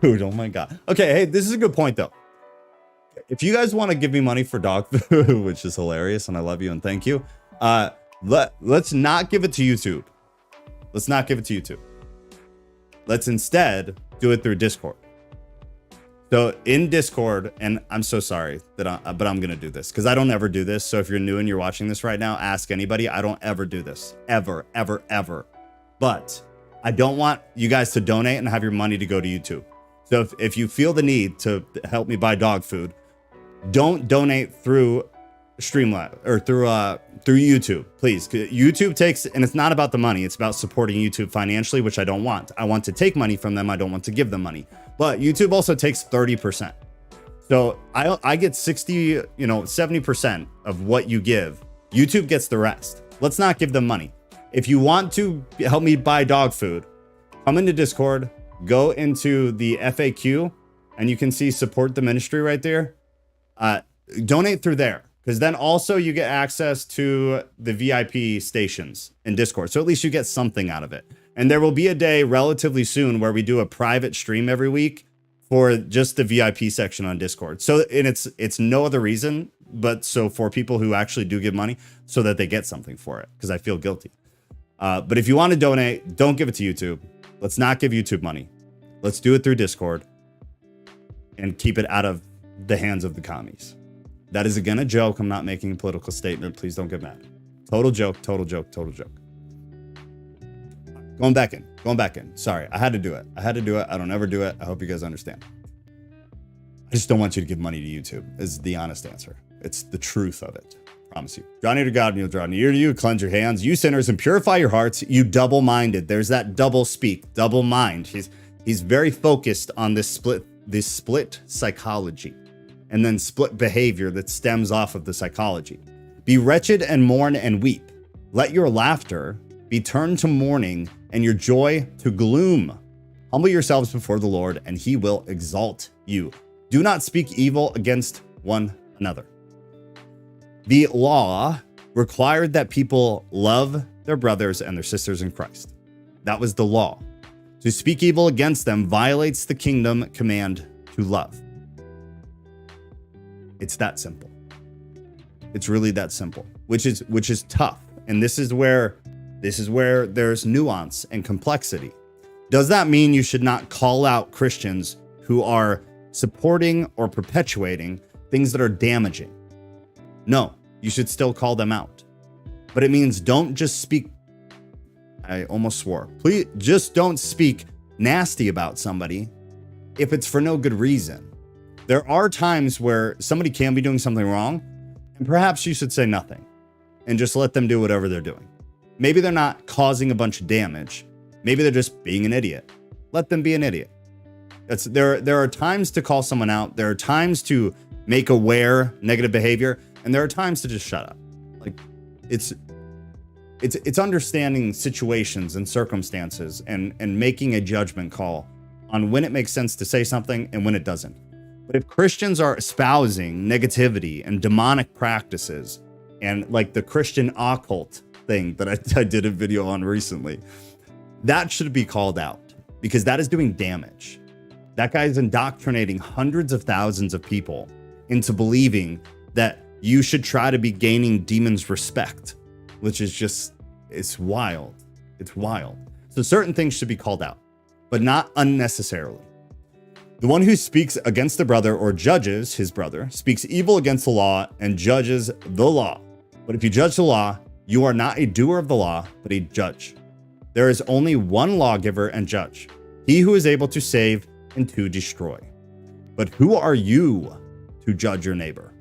food. Oh my God. Okay. Hey, this is a good point though. If you guys want to give me money for dog food, which is hilarious, and I love you and thank you, let's not give it to YouTube. Let's not give it to YouTube. Let's instead do it through Discord. So in Discord, and I'm so sorry that but I'm going to do this because I don't ever do this. So if you're new and you're watching this right now, ask anybody. I don't ever do this. Ever, ever, ever. But I don't want you guys to donate and have your money to go to YouTube. So if you feel the need to help me buy dog food, don't donate through Streamlabs or through YouTube, please. YouTube takes, and it's not about the money. It's about supporting YouTube financially, which I don't want. I want to take money from them. I don't want to give them money. But YouTube also takes 30%. So I get 70% of what you give. YouTube gets the rest. Let's not give them money. If you want to help me buy dog food, come into Discord, go into the FAQ, and you can see support the ministry right there. Donate through there, because then also you get access to the VIP stations in Discord. So at least you get something out of it. And there will be a day relatively soon where we do a private stream every week for just the VIP section on Discord. So, and it's no other reason, but so for people who actually do give money so that they get something for it, because I feel guilty. But if you want to donate, don't give it to YouTube. Let's not give YouTube money. Let's do it through Discord and keep it out of the hands of the commies. That is again a joke. I'm not making a political statement. Please don't get mad. Total joke, total joke, total joke. Going back in. Sorry, I had to do it. I don't ever do it. I hope you guys understand. I just don't want you to give money to YouTube is the honest answer. It's the truth of it. Promise you. Draw near to God and you'll draw near to you. Cleanse your hands, you sinners, and purify your hearts, you double-minded. There's that double speak, double mind. He's very focused on this split psychology and then split behavior that stems off of the psychology. Be wretched and mourn and weep. Let your laughter be turned to mourning and your joy to gloom. Humble yourselves before the Lord and he will exalt you. Do not speak evil against one another. The law required that people love their brothers and their sisters in Christ. That was the law. To speak evil against them violates the kingdom command to love. It's that simple. It's really that simple, which is tough. And this is where there's nuance and complexity. Does that mean you should not call out Christians who are supporting or perpetuating things that are damaging? No, you should still call them out. But it means don't just speak, I almost swore. Please just don't speak nasty about somebody if it's for no good reason. There are times where somebody can be doing something wrong, and perhaps you should say nothing and just let them do whatever they're doing. Maybe they're not causing a bunch of damage. Maybe they're just being an idiot. Let them be an idiot. There are times to call someone out. There are times to make aware negative behavior, and there are times to just shut up. Like it's understanding situations and circumstances and making a judgment call on when it makes sense to say something and when it doesn't. But if Christians are espousing negativity and demonic practices and like the Christian occult thing that I did a video on recently, that should be called out because that is doing damage. That guy is indoctrinating hundreds of thousands of people into believing that you should try to be gaining demons' respect, which is just, it's wild. It's wild. So certain things should be called out, but not unnecessarily. The one who speaks against a brother or judges his brother speaks evil against the law and judges the law. But if you judge the law, you are not a doer of the law, but a judge. There is only one lawgiver and judge, he who is able to save and to destroy. But who are you to judge your neighbor?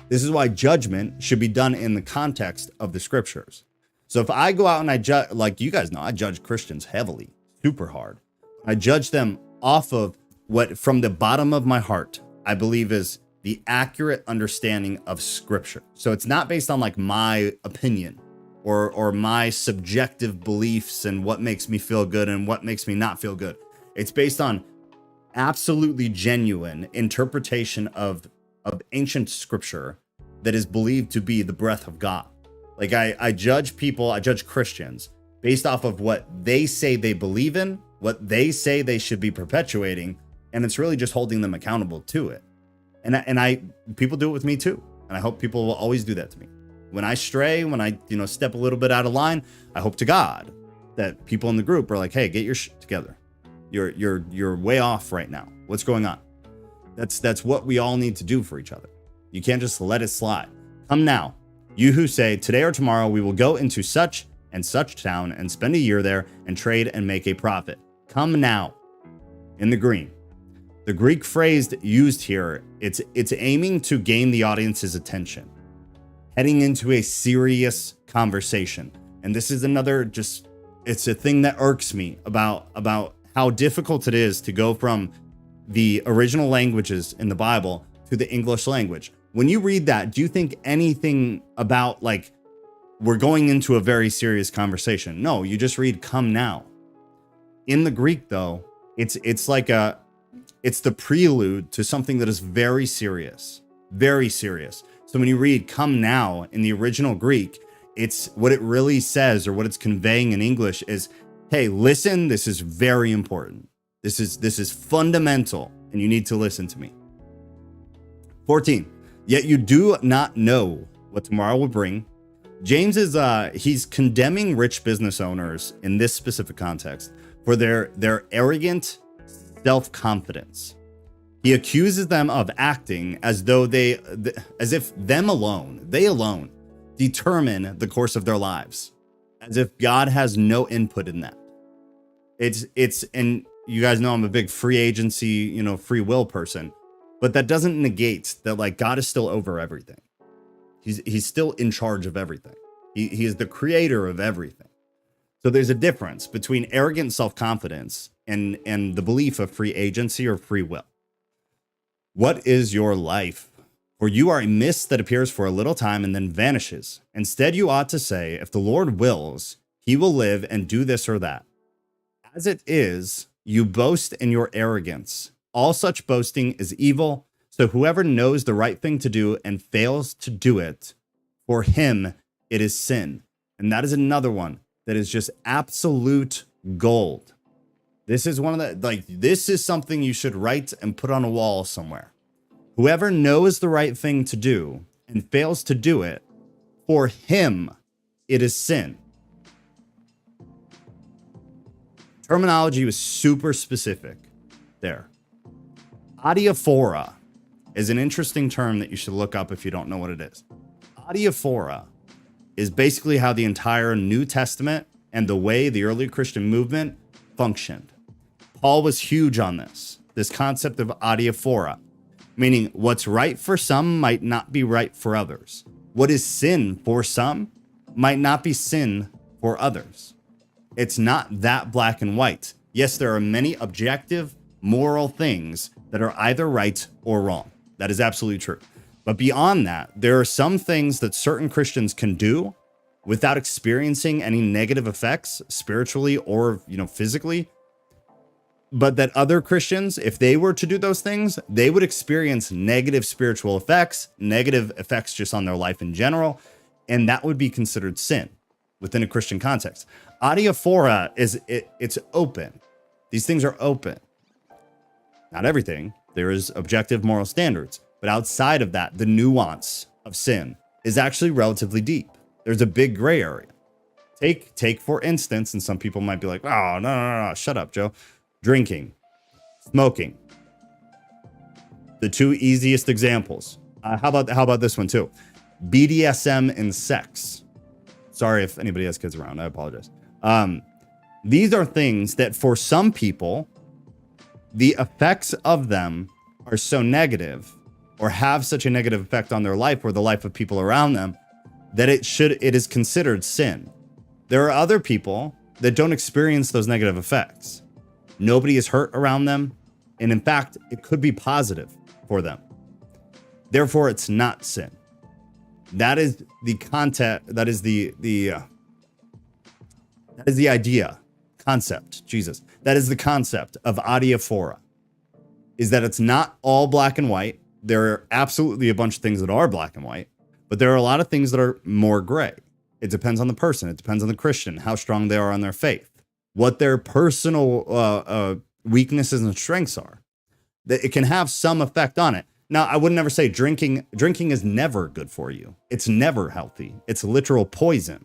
This is why judgment should be done in the context of the scriptures. So if I go out and I judge, like you guys know, I judge Christians heavily, super hard. I judge them off of what from the bottom of my heart, I believe is the accurate understanding of scripture. So it's not based on like my opinion or my subjective beliefs and what makes me feel good and what makes me not feel good. It's based on absolutely genuine interpretation of ancient scripture that is believed to be the breath of God. Like I judge people, I judge Christians based off of what they say they believe in what they say they should be perpetuating, and it's really just holding them accountable to it. And people do it with me too, and I hope people will always do that to me. When I stray, when I step a little bit out of line, I hope to God that people in the group are like, hey, get your shit together. You're way off right now. What's going on? That's what we all need to do for each other. You can't just let it slide. Come now, you who say today or tomorrow we will go into such and such town and spend a year there and trade and make a profit. Come now. In the green. The Greek phrase used here, it's aiming to gain the audience's attention, heading into a serious conversation. And this is another it's a thing that irks me about how difficult it is to go from the original languages in the Bible to the English language. When you read that, do you think anything about like, we're going into a very serious conversation? No, you just read come now. In the Greek though, it's the prelude to something that is very serious, very serious. So when you read come now in the original Greek, it's what it really says, or what it's conveying in English is, hey, listen, this is very important. This is fundamental, and you need to listen to me. 14, yet you do not know what tomorrow will bring. James is he's condemning rich business owners in this specific context for their arrogant self-confidence. He accuses them of acting as though as if they alone determine the course of their lives, as if God has no input in that. And you guys know I'm a big free agency, free will person, but that doesn't negate that like God is still over everything. He's still in charge of everything. He is the creator of everything. So there's a difference between arrogant self-confidence and the belief of free agency or free will. What is your life? For you are a mist that appears for a little time and then vanishes. Instead, you ought to say, if the Lord wills, he will live and do this or that. As it is, you boast in your arrogance. All such boasting is evil. So whoever knows the right thing to do and fails to do it, for him, it is sin. And that is another one that is just absolute gold. This is one of this is something you should write and put on a wall somewhere. Whoever knows the right thing to do and fails to do it, for him, it is sin. Terminology was super specific there. Adiaphora is an interesting term that you should look up if you don't know what it is. Adiaphora is basically how the entire New Testament and the way the early Christian movement functioned. Paul was huge on this concept of adiaphora, meaning what's right for some might not be right for others. What is sin for some might not be sin for others. It's not that black and white. Yes, there are many objective, moral things that are either right or wrong. That is absolutely true. But beyond that, there are some things that certain Christians can do without experiencing any negative effects spiritually or, physically. But that other Christians, if they were to do those things, they would experience negative spiritual effects, negative effects just on their life in general. And that would be considered sin within a Christian context. Adiaphora it's open. These things are open. Not everything. There is objective moral standards. But outside of that, the nuance of sin is actually relatively deep. There's a big gray area. Take for instance, and some people might be like, oh, no, shut up, Joe. Drinking, smoking. The two easiest examples. How about this one too? BDSM and sex. Sorry if anybody has kids around. I apologize. These are things that for some people, the effects of them are so negative or have such a negative effect on their life or the life of people around them that it is considered sin. There are other people that don't experience those negative effects. Nobody is hurt around them. And in fact, it could be positive for them. Therefore, it's not sin. That is the content. That is the idea, concept, Jesus. That is the concept of adiaphora, is that it's not all black and white. There are absolutely a bunch of things that are black and white, but there are a lot of things that are more gray. It depends on the person. It depends on the Christian, how strong they are on their faith. what their personal weaknesses and strengths are. That it can have some effect on it. Now, I would never say drinking is never good for you. It's never healthy. It's literal poison.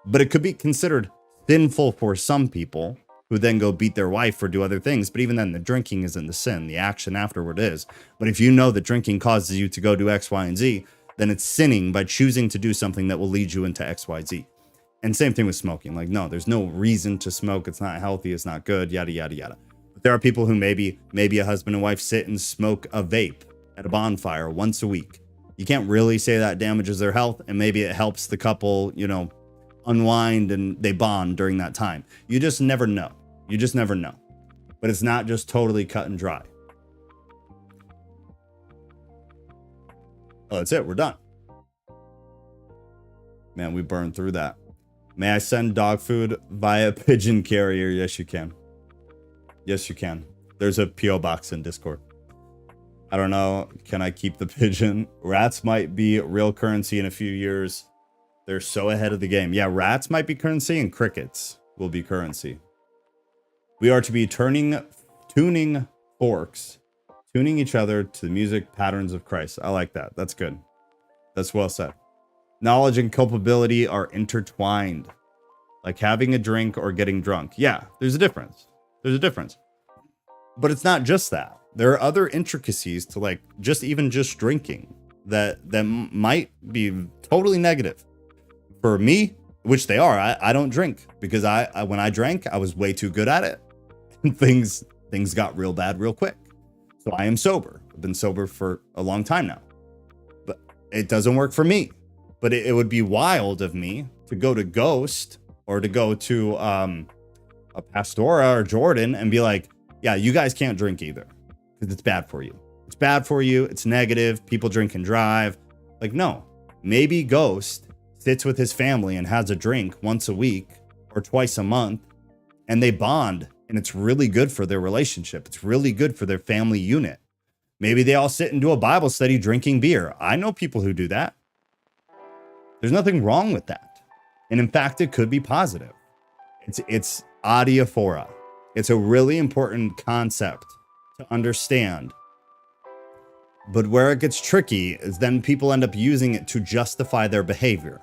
But it could be considered sinful for some people who then go beat their wife or do other things. But even then, the drinking isn't the sin. The action afterward is. But if you know that drinking causes you to go do X, Y, and Z, then it's sinning by choosing to do something that will lead you into X, Y, Z. And same thing with smoking. Like, no, there's no reason to smoke. It's not healthy. It's not good, yada, yada, yada. But there are people who maybe a husband and wife sit and smoke a vape at a bonfire once a week. You can't really say that damages their health. And maybe it helps the couple, you know, unwind and they bond during that time. You just never know. You just never know. But it's not just totally cut and dry. Oh, that's it. We're done. Man, we burned through that. May I send dog food via pigeon carrier? Yes, you can. Yes, you can. There's a P.O. box in Discord. I don't know. Can I keep the pigeon? Rats might be real currency in a few years. They're so ahead of the game. Yeah, rats might be currency and crickets will be currency. We are to be tuning forks, tuning each other to the music patterns of Christ. I like that. That's good. That's well said. Knowledge and culpability are intertwined, like having a drink or getting drunk. Yeah, there's a difference. There's a difference. But it's not just that. There are other intricacies to like just drinking that might be totally negative. For me, which they are, I don't drink because I when I drank, I was way too good at it. And things got real bad real quick. So I am sober. I've been sober for a long time now. But it doesn't work for me. But it would be wild of me to go to Ghost or to go to a Pastora or Jordan and be like, yeah, you guys can't drink either because it's bad for you. It's bad for you. It's negative. People drink and drive. Like, no, maybe Ghost sits with his family and has a drink once a week or twice a month and they bond and it's really good for their relationship. It's really good for their family unit. Maybe they all sit and do a Bible study drinking beer. I know people who do that. There's nothing wrong with that. And in fact, it could be positive. It's adiaphora. It's a really important concept to understand. But where it gets tricky is then people end up using it to justify their behavior.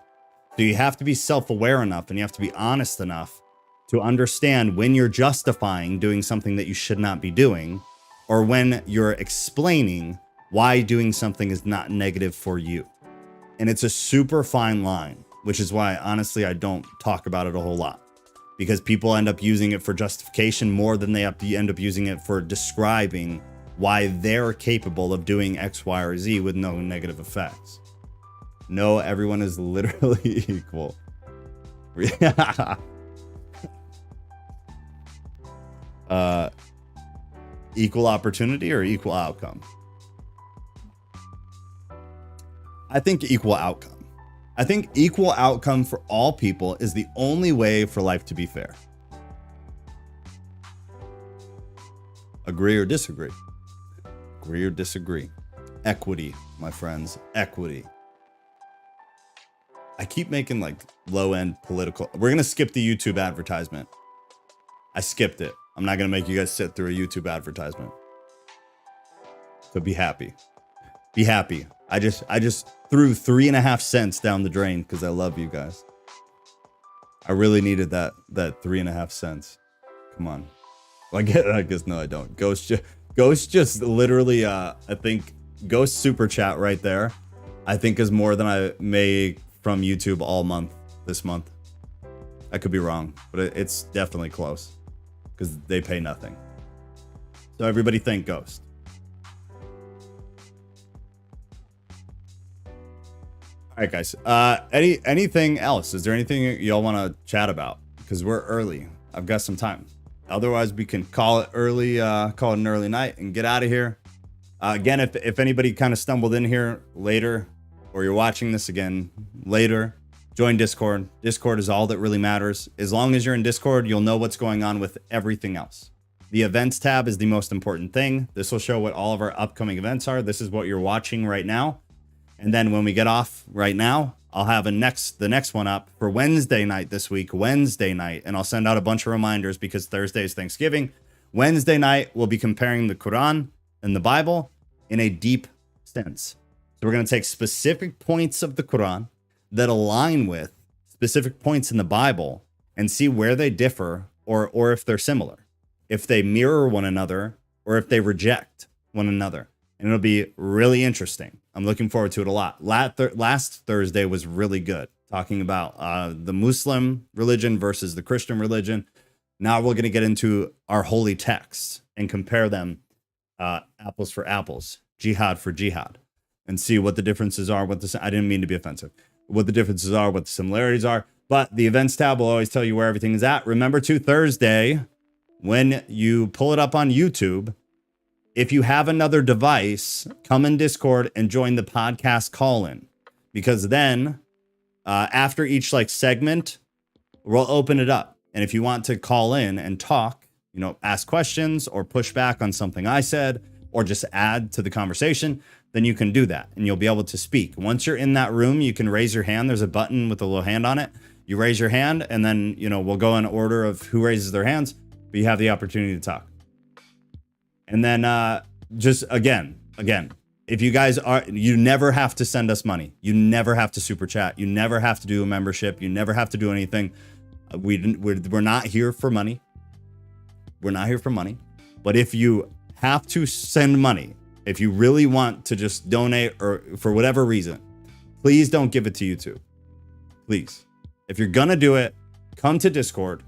So you have to be self-aware enough and you have to be honest enough to understand when you're justifying doing something that you should not be doing, or when you're explaining why doing something is not negative for you. And it's a super fine line, which is why, honestly, I don't talk about it a whole lot. Because people end up using it for justification more than they end up using it for describing why they're capable of doing X, Y, or Z with no negative effects. No, everyone is literally equal. Equal opportunity or equal outcome? I think equal outcome. I think equal outcome for all people is the only way for life to be fair. Agree or disagree? Agree or disagree? Equity, my friends, equity. I keep making like low-end political. We're going to skip the YouTube advertisement. I skipped it. I'm not going to make you guys sit through a YouTube advertisement. So be happy. Be happy. I just threw 3.5 cents down the drain because I love you guys. I really needed that 3.5 cents. Come on. Well, I guess no, I don't. Ghost just literally, I think Ghost super chat right there, I think is more than I make from YouTube all month this month. I could be wrong, but it's definitely close because they pay nothing. So everybody thank Ghost. All right, guys. Anything else? Is there anything y'all want to chat about? Because we're early. I've got some time. Otherwise, we can call it early. Call it an early night and get out of here. Again, if anybody kind of stumbled in here later, or you're watching this again later, join Discord. Discord is all that really matters. As long as you're in Discord, you'll know what's going on with everything else. The events tab is the most important thing. This will show what all of our upcoming events are. This is what you're watching right now. And then when we get off right now, I'll have the next one up for Wednesday night this week, Wednesday night. And I'll send out a bunch of reminders because Thursday is Thanksgiving. Wednesday night, we'll be comparing the Quran and the Bible in a deep sense. So we're going to take specific points of the Quran that align with specific points in the Bible and see where they differ or if they're similar, if they mirror one another or if they reject one another. And it'll be really interesting. I'm looking forward to it a lot. Last Thursday was really good, talking about the Muslim religion versus the Christian religion. Now we're going to get into our holy texts and compare them apples for apples, jihad for jihad, and see what the differences are. I didn't mean to be offensive. What the differences are, what the similarities are. But the events tab will always tell you where everything is at. Remember to Thursday, when you pull it up on YouTube, if you have another device, come in Discord and join the podcast call-in, because then after each segment, we'll open it up. And if you want to call in and talk, ask questions or push back on something I said, or just add to the conversation, then you can do that and you'll be able to speak. Once you're in that room, you can raise your hand. There's a button with a little hand on it. You raise your hand and then, we'll go in order of who raises their hands, but you have the opportunity to talk. And then just again, if you guys you never have to send us money. You never have to super chat. You never have to do a membership. You never have to do anything. We're not here for money. We're not here for money. But if you have to send money, if you really want to just donate or for whatever reason, please don't give it to YouTube. Please. If you're going to do it, come to Discord,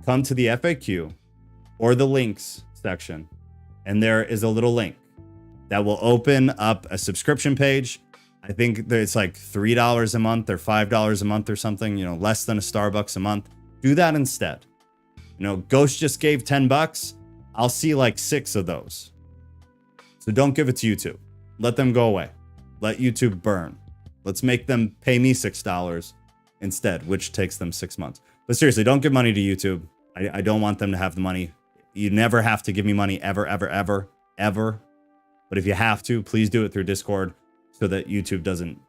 come to the FAQ or the links section. And there is a little link that will open up a subscription page. I think it's like $3 a month or $5 a month or something, less than a Starbucks a month. Do that instead. Ghost just gave $10. I'll see like 6 of those. So don't give it to YouTube. Let them go away. Let YouTube burn. Let's make them pay me $6 instead, which takes them 6 months. But seriously, don't give money to YouTube. I don't want them to have the money. You never have to give me money ever, ever, ever, ever. But if you have to, please do it through Discord so that YouTube doesn't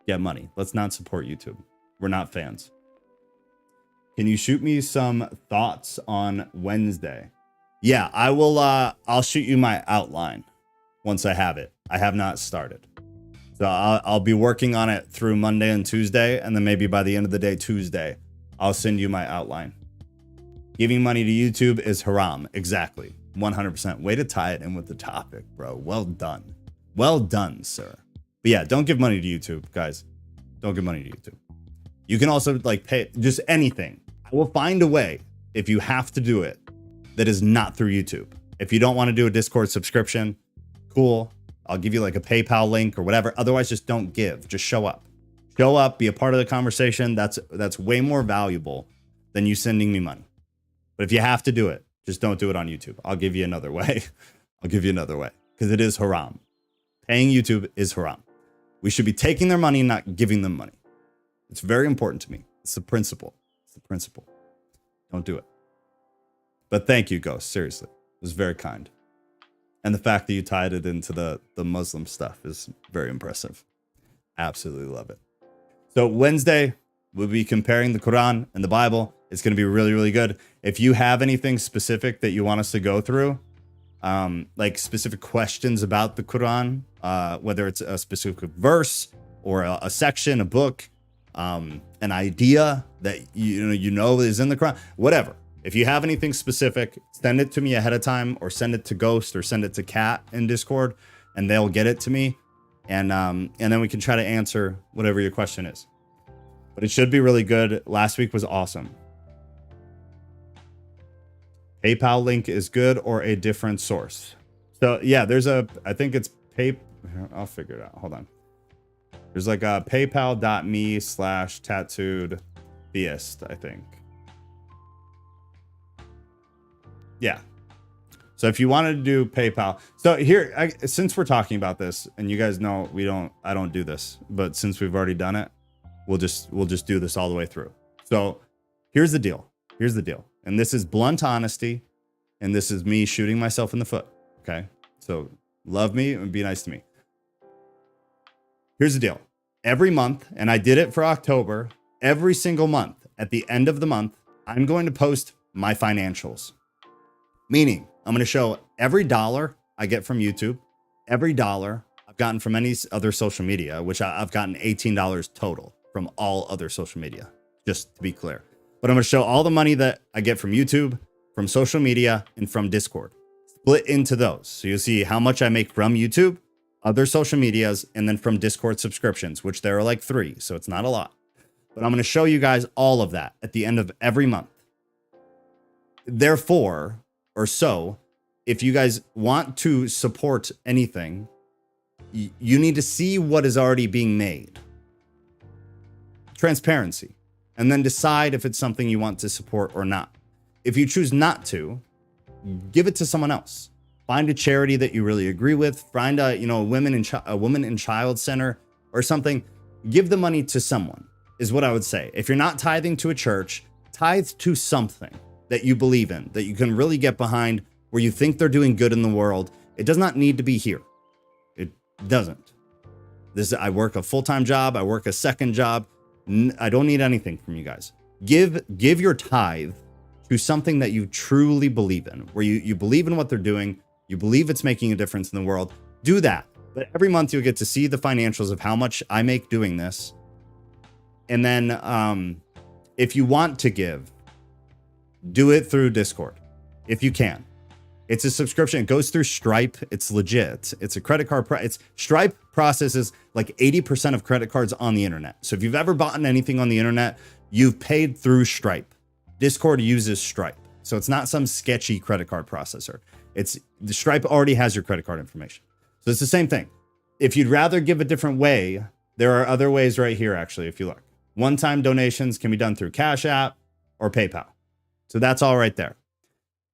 get money. Let's not support YouTube. We're not fans. Can you shoot me some thoughts on Wednesday? Yeah, I will. I'll shoot you my outline once I have it. I have not started. So I'll be working on it through Monday and Tuesday. And then maybe by the end of the day, Tuesday, I'll send you my outline. Giving money to YouTube is haram. Exactly. 100%. Way to tie it in with the topic, bro. Well done. Well done, sir. But yeah, don't give money to YouTube, guys. Don't give money to YouTube. You can also pay just anything. I will find a way, if you have to do it, that is not through YouTube. If you don't want to do a Discord subscription, cool. I'll give you a PayPal link or whatever. Otherwise, just don't give. Just show up. Show up, be a part of the conversation. That's way more valuable than you sending me money. But if you have to do it, just don't do it on YouTube. I'll give you another way. I'll give you another way because it is haram. Paying YouTube is haram. We should be taking their money, not giving them money. It's very important to me. It's the principle. It's the principle. Don't do it. But thank you, Ghost. Seriously. It was very kind. And the fact that you tied it into the Muslim stuff is very impressive. Absolutely love it. So Wednesday, we'll be comparing the Quran and the Bible. It's going to be really, really good. If you have anything specific that you want us to go through, specific questions about the Quran, whether it's a specific verse or a section, a book, an idea that you know is in the Quran, whatever. If you have anything specific, send it to me ahead of time, or send it to Ghost, or send it to Kat in Discord, and they'll get it to me, and then we can try to answer whatever your question is. But it should be really good. Last week was awesome. PayPal link is good, or a different source. So yeah, I think it's I'll figure it out. Hold on. There's a paypal.me/tattooed Theist, I think. Yeah. So if you wanted to do PayPal, so here, since we're talking about this, and you guys know I don't do this, but since we've already done it, we'll just do this all the way through. So here's the deal. And this is blunt honesty, and this is me shooting myself in the foot. Okay. So love me and be nice to me. Here's the deal. Every month, and I did it for October, every single month, at the end of the month, I'm going to post my financials. Meaning, I'm going to show every dollar I get from YouTube, every dollar I've gotten from any other social media, which I've gotten $18 total from all other social media, just to be clear. But I'm going to show all the money that I get from YouTube, from social media, and from Discord. Split into those. So you'll see how much I make from YouTube, other social medias, and then from Discord subscriptions, which there are like 3, so it's not a lot. But I'm going to show you guys all of that at the end of every month. Therefore, or so, if you guys want to support anything, you need to see what is already being made. Transparency. And then decide if it's something you want to support or not. If you choose not to, give it to someone else. Find a charity that you really agree with. Find a women and child center or something. Give the money to someone is what I would say. If you're not tithing to a church, tithe to something that you believe in, that you can really get behind, where you think they're doing good in the world. It does not need to be here. It doesn't. I work a full-time job. I work a second job. I don't need anything from you guys. Give your tithe to something that you truly believe in, where you believe in what they're doing. You believe it's making a difference in the world. Do that. But every month you'll get to see the financials of how much I make doing this. And then if you want to give, do it through Discord, if you can. It's a subscription. It goes through Stripe. It's legit. It's a credit card. Stripe processes like 80% of credit cards on the internet. So if you've ever bought anything on the internet, you've paid through Stripe. Discord uses Stripe. So it's not some sketchy credit card processor. The Stripe already has your credit card information. So it's the same thing. If you'd rather give a different way, there are other ways right here, actually, if you look. One-time donations can be done through Cash App or PayPal. So that's all right there.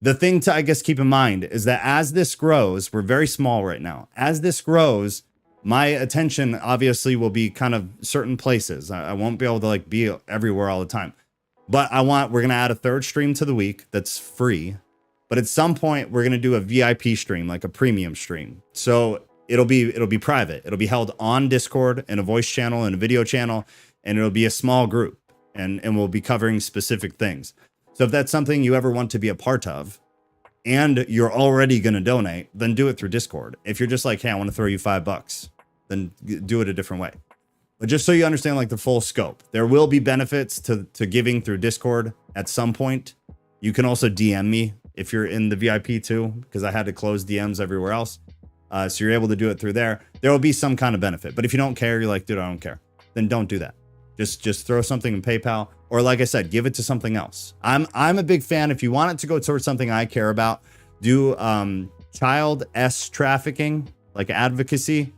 The thing to, I guess, keep in mind is that as this grows, we're very small right now. As this grows, my attention obviously will be kind of certain places. I won't be able to be everywhere all the time. But we're going to add a third stream to the week that's free. But at some point, we're going to do a VIP stream, like a premium stream. So it'll be private. It'll be held on Discord in a voice channel and a video channel, and it'll be a small group, and we'll be covering specific things. So if that's something you ever want to be a part of, and you're already going to donate, then do it through Discord. If you're just like, hey, I want to throw you $5, then do it a different way. But just so you understand the full scope, there will be benefits to giving through Discord at some point. You can also DM me if you're in the VIP too, because I had to close DMs everywhere else. So you're able to do it through there. There will be some kind of benefit. But if you don't care, you're like, dude, I don't care, then don't do that. Just throw something in PayPal, or like I said, give it to something else. I'm a big fan. If you want it to go towards something I care about, do child trafficking, like advocacy,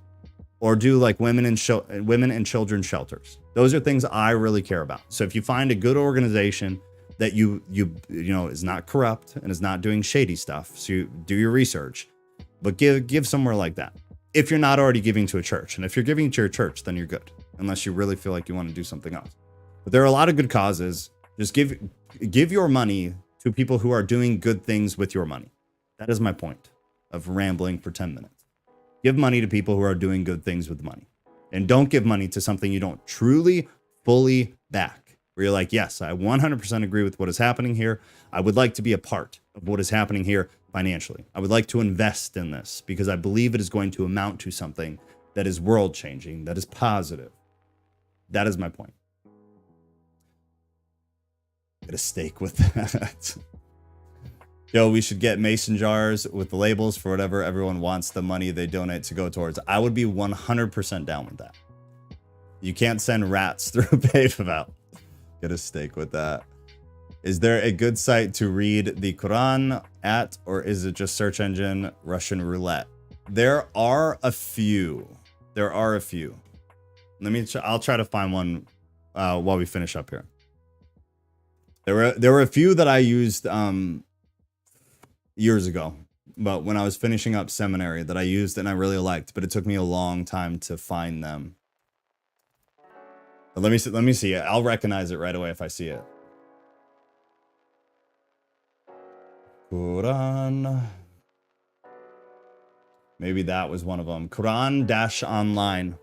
or do women and children shelters. Those are things I really care about. So if you find a good organization that you know is not corrupt and is not doing shady stuff, so you do your research, but give somewhere like that. If you're not already giving to a church, and if you're giving to your church, then you're good, unless you really feel like you want to do something else. But there are a lot of good causes. Just give your money to people who are doing good things with your money. That is my point of rambling for 10 minutes. Give money to people who are doing good things with the money. And don't give money to something you don't truly, fully back. Where you're like, yes, I 100% agree with what is happening here. I would like to be a part of what is happening here financially. I would like to invest in this because I believe it is going to amount to something that is world changing, that is positive. That is my point. Get a steak with that. Yo, we should get mason jars with the labels for whatever everyone wants the money they donate to go towards. I would be 100% down with that. You can't send rats through PayPal. Get a steak with that. Is there a good site to read the Quran at, or is it just search engine Russian roulette? There are a few. I'll try to find one while we finish up here. There were a few that I used years ago, but when I was finishing up seminary, that I used and I really liked, but it took me a long time to find them. But let me see it. I'll recognize it right away if I see it. Quran. Maybe that was one of them. Quran-online.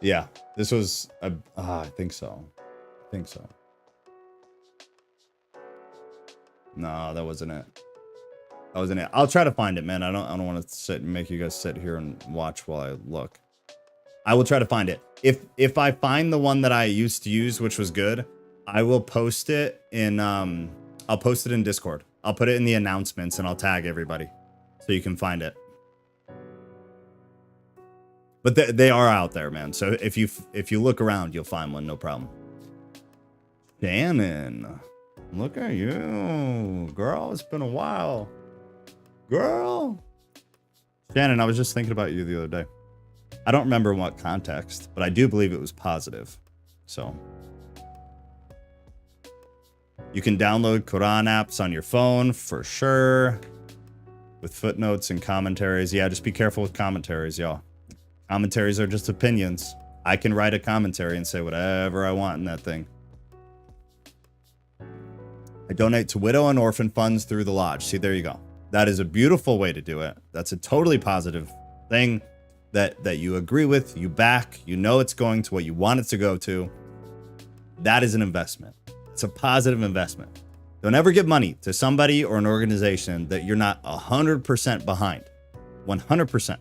Yeah, this was I think so. I think so. No, that wasn't it. That wasn't it. I'll try to find it, man. I don't want to sit and make you guys sit here and watch while I look. I will try to find it. If I find the one that I used to use, which was good, I will post it in I'll post it in Discord. I'll put it in the announcements and I'll tag everybody so you can find it. But they are out there, man. So if you look around, you'll find one, no problem. Shannon, look at you, girl. It's been a while, girl. Shannon, I was just thinking about you the other day. I don't remember in what context, but I do believe it was positive. So you can download Quran apps on your phone for sure, with footnotes and commentaries. Yeah, just be careful with commentaries, y'all. Commentaries are just opinions. I can write a commentary and say whatever I want in that thing. I donate to widow and orphan funds through the lodge. See, there you go. That is a beautiful way to do it. That's a totally positive thing that you agree with, you back, you know it's going to what you want it to go to. That is an investment. It's a positive investment. Don't ever give money to somebody or an organization that you're not 100% behind. 100%.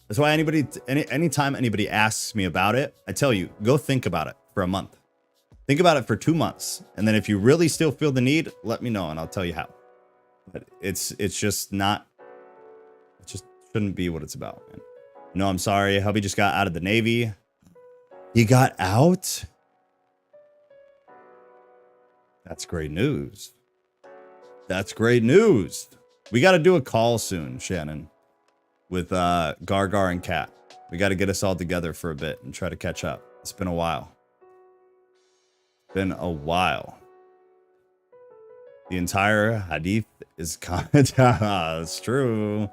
That's why anytime anybody asks me about it, I tell you, go think about it for a month. Think about it for 2 months. And then if you really still feel the need, let me know and I'll tell you how. But it's just not, it just shouldn't be what it's about, man. No, I'm sorry. Hubby just got out of the Navy. He got out? That's great news. That's great news. We got to do a call soon, Shannon, with Gargar and Kat. We got to get us all together for a bit and try to catch up. It's been a while. Been a while. The entire hadith is that's true.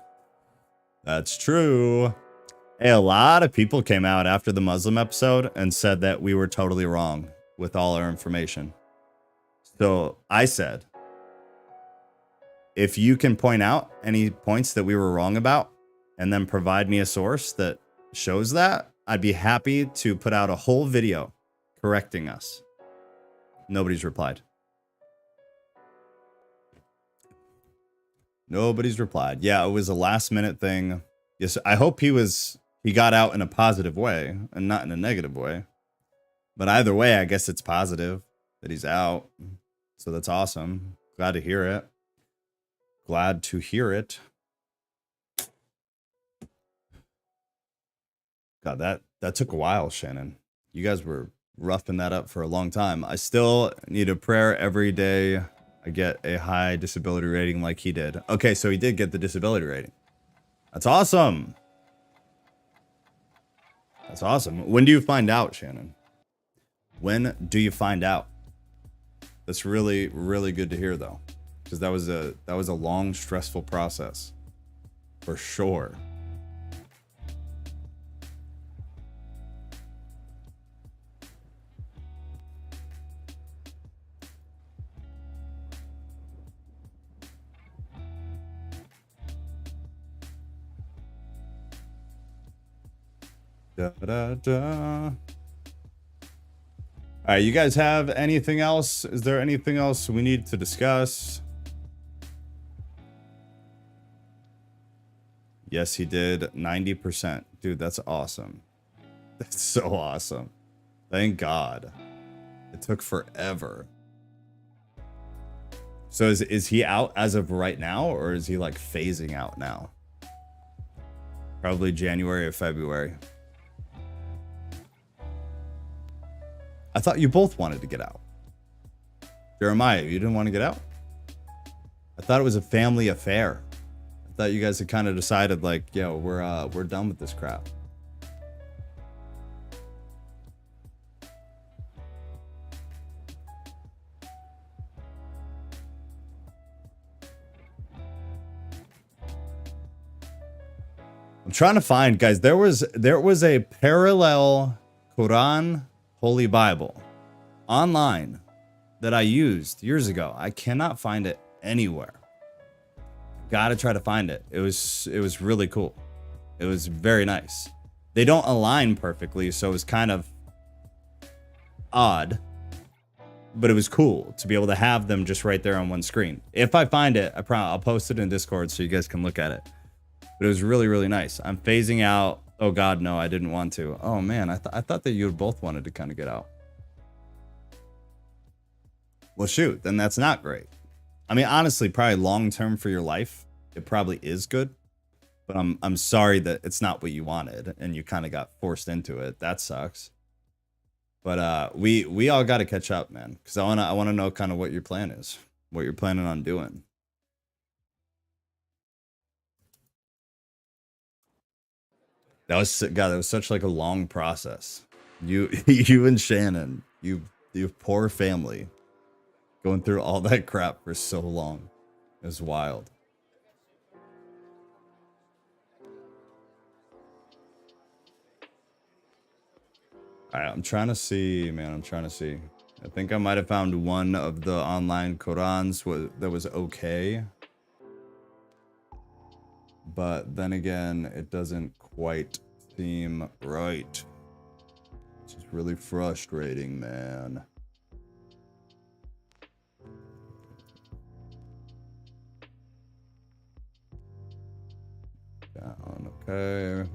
That's true. Hey, a lot of people came out after the Muslim episode and said that we were totally wrong with all our information. So I said, if you can point out any points that we were wrong about and then provide me a source that shows that, I'd be happy to put out a whole video correcting us. Nobody's replied. Nobody's replied. Yeah, it was a last minute thing. Yes, I hope he got out in a positive way and not in a negative way. But either way, I guess it's positive that he's out. So that's awesome. Glad to hear it. Glad to hear it. God, that took a while, Shannon. You guys were roughing that up for a long time. I still need a prayer every day. I get a high disability rating like he did. Okay, so he did get the disability rating. That's awesome. That's awesome. When do you find out, Shannon? When do you find out? That's really, really good to hear, though, because that was a long, stressful process, for sure. Da, da, da. All right, you guys have anything else? Is there anything else we need to discuss? Yes, he did. 90%. Dude, that's awesome. That's so awesome. Thank God. It took forever. So is he out as of right now, or is he like phasing out now? Probably January or February. I thought you both wanted to get out. Jeremiah, you didn't want to get out? I thought it was a family affair. I thought you guys had kind of decided like, yo, we're done with this crap. I'm trying to find, guys, there was a parallel Quran Holy Bible online that I used years ago. I cannot find it anywhere. Gotta try to find it. It was really cool. It was very nice. They don't align perfectly, so it's kind of odd. But it was cool to be able to have them just right there on one screen. If I find it, I'll post it in Discord so you guys can look at it. But it was really, really nice. I'm phasing out. Oh God, no, I didn't want to. Oh man, I thought that you both wanted to kind of get out. Well, shoot, then that's not great. I mean, honestly, probably long term for your life, it probably is good. But I'm sorry that it's not what you wanted and you kind of got forced into it. That sucks. But we all got to catch up, man, because I wanna know kind of what your plan is, what you're planning on doing. That was such like a long process. You and Shannon, you poor family, going through all that crap for so long. It was wild. All right, I'm trying to see, man. I'm trying to see. I think I might have found one of the online Qurans that was okay. But then again, it doesn't quite seem right. This is really frustrating, man. Down, okay.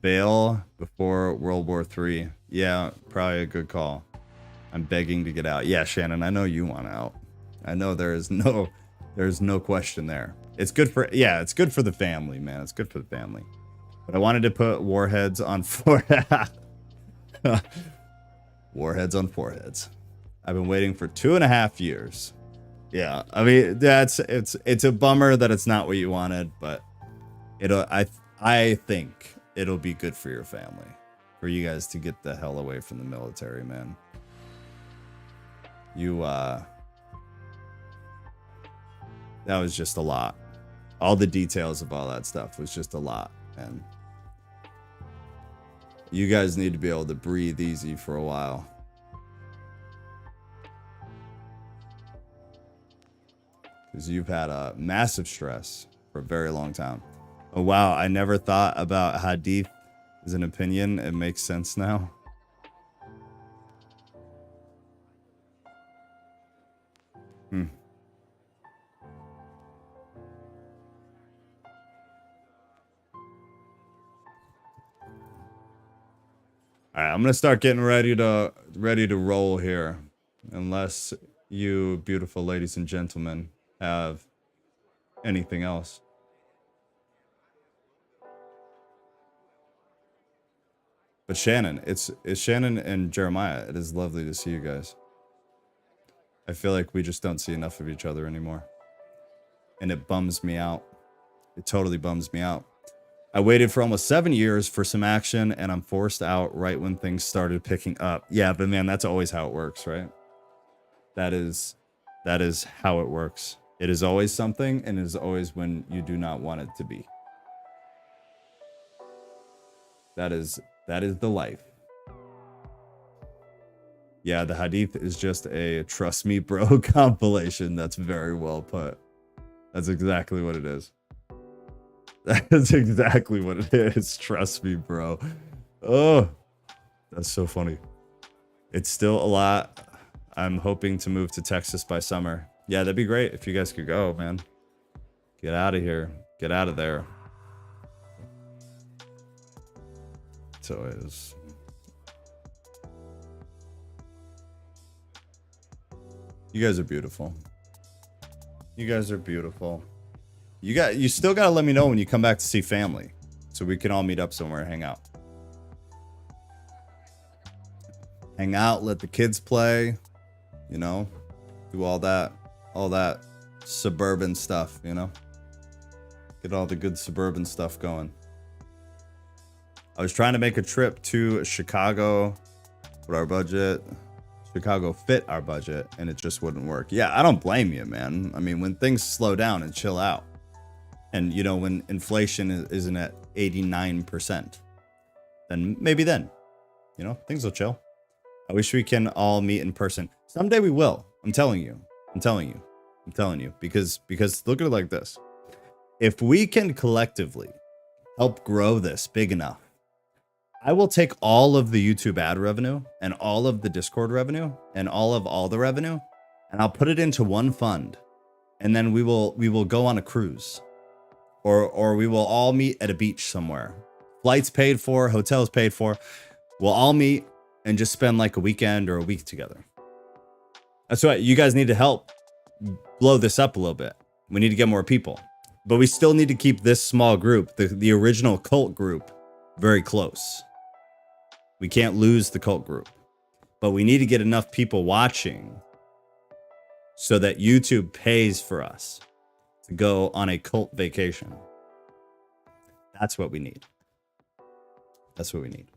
Bail before World War III. Yeah, probably a good call. I'm begging to get out. Yeah, Shannon, I know you want out. I know there's no question there. It's good for, yeah, it's good for the family, man. It's good for the family. But I wanted to put warheads on warheads on foreheads. I've been waiting for 2.5 years. Yeah, I mean, it's a bummer that it's not what you wanted, but I think it'll be good for your family, for you guys to get the hell away from the military, man. That was just a lot. All the details of all that stuff was just a lot, and you guys need to be able to breathe easy for a while. Because you've had a massive stress for a very long time. Oh, wow. I never thought about hadith as an opinion. It makes sense now. All right, I'm gonna start getting ready to roll here, unless you beautiful ladies and gentlemen have anything else. But Shannon, it's Shannon and Jeremiah. It is lovely to see you guys. I feel like we just don't see enough of each other anymore, and it bums me out. It totally bums me out. I waited for almost 7 years for some action, and I'm forced out right when things started picking up. Yeah, but man, that's always how it works, right? That is how it works. It is always something, and it is always when you do not want it to be. That is the life. Yeah, the hadith is just a trust me bro compilation. That's very well put. That's exactly what it is. That's exactly what it is. Trust me, bro. Oh, that's so funny. It's still a lot. I'm hoping to move to Texas by summer. Yeah, that'd be great if you guys could go, man. Get out of here. Get out of there. So it is. You guys are beautiful. You guys are beautiful. You still gotta let me know when you come back to see family, so we can all meet up somewhere and hang out. Hang out, let the kids play, you know, do all that suburban stuff, you know. Get all the good suburban stuff going. I was trying to make a trip to Chicago with our budget. Chicago fit our budget, and it just wouldn't work. Yeah, I don't blame you, man. I mean, when things slow down and chill out, and you know, when inflation isn't at 89%, then maybe then, you know, things will chill. I wish we can all meet in person. Someday we will. I'm telling you. Because look at it like this. If we can collectively help grow this big enough, I will take all of the YouTube ad revenue and all of the Discord revenue and all the revenue, and I'll put it into one fund. And then we will go on a cruise, or we will all meet at a beach somewhere. Flights paid for, hotels paid for. We'll all meet and just spend like a weekend or a week together. That's what you guys need to help blow this up a little bit. We need to get more people, but we still need to keep this small group, the original cult group, very close. We can't lose the cult group, but we need to get enough people watching so that YouTube pays for us to go on a cult vacation. That's what we need. That's what we need.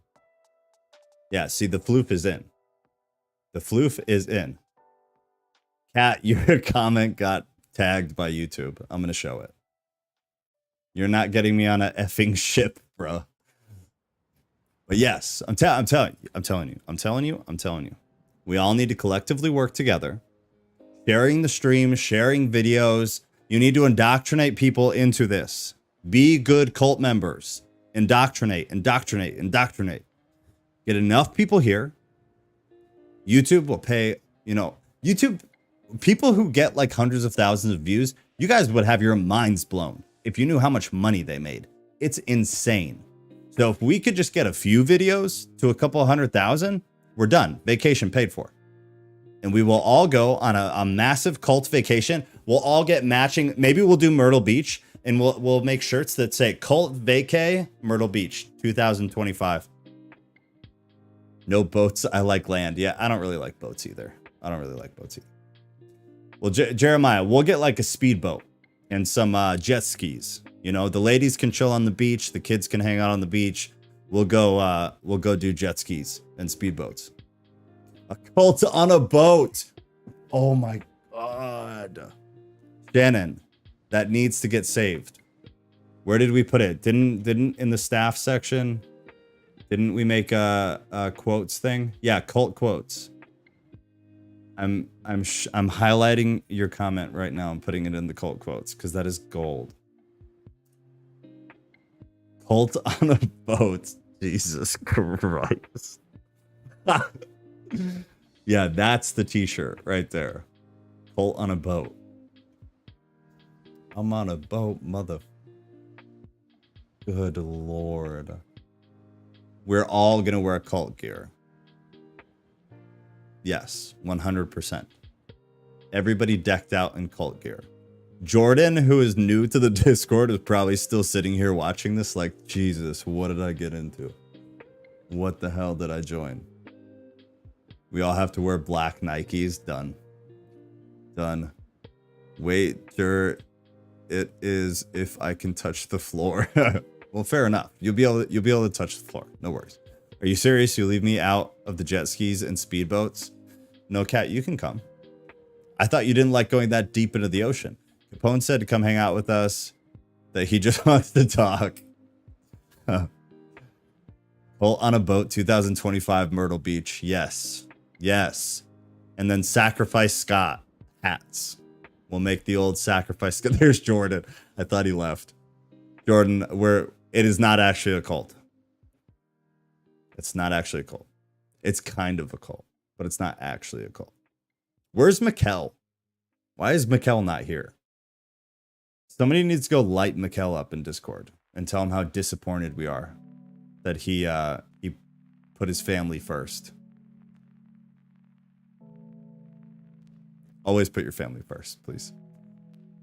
Yeah, see, the floof is in. The floof is in. Kat, your comment got tagged by YouTube. I'm going to show it. You're not getting me on a effing ship, bro. But yes, I'm telling you. We all need to collectively work together. Sharing the stream, sharing videos. You need to indoctrinate people into this. Be good cult members. Indoctrinate. Get enough people here. YouTube will pay, YouTube, people who get like hundreds of thousands of views, you guys would have your minds blown if you knew how much money they made. It's insane. So if we could just get a few videos to a couple 100,000, we're done. Vacation paid for. And we will all go on a massive cult vacation. We'll all get matching. Maybe we'll do Myrtle Beach, and we'll make shirts that say Cult Vacay Myrtle Beach 2025. No boats. I like land. Yeah, I don't really like boats either. Well, Jeremiah, we'll get like a speedboat and some jet skis. The ladies can chill on the beach. The kids can hang out on the beach. We'll go do jet skis and speedboats. A cult on a boat. Oh my God. Shannon, that needs to get saved. Where did we put it? Didn't in the staff section? Didn't we make a quotes thing? Yeah, cult quotes. I'm highlighting your comment right now and putting it in the cult quotes because that is gold. Cult on a boat. Jesus Christ. Yeah, that's the t-shirt right there. Cult on a boat. I'm on a boat, mother. Good Lord. We're all gonna wear cult gear. Yes, 100%. Everybody decked out in cult gear. Jordan, who is new to the Discord, is probably still sitting here watching this like, Jesus, what did I get into? What the hell did I join? We all have to wear black Nikes. Done. Wait, sure. It is if I can touch the floor. Well, fair enough. You'll be able to touch the floor. No worries. Are you serious? You leave me out of the jet skis and speedboats? No, Cat, you can come. I thought you didn't like going that deep into the ocean. Capone said to come hang out with us. That he just wants to talk. Pull on a boat 2025 Myrtle Beach. Yes. And then Sacrifice Scott hats. We'll make the old Sacrifice Scott. There's Jordan. I thought he left. Jordan, it is not actually a cult. It's not actually a cult. It's kind of a cult, but it's not actually a cult. Where's Mikkel? Why is Mikkel not here? Somebody needs to go light Mikkel up in Discord and tell him how disappointed we are that he put his family first. Always put your family first, please.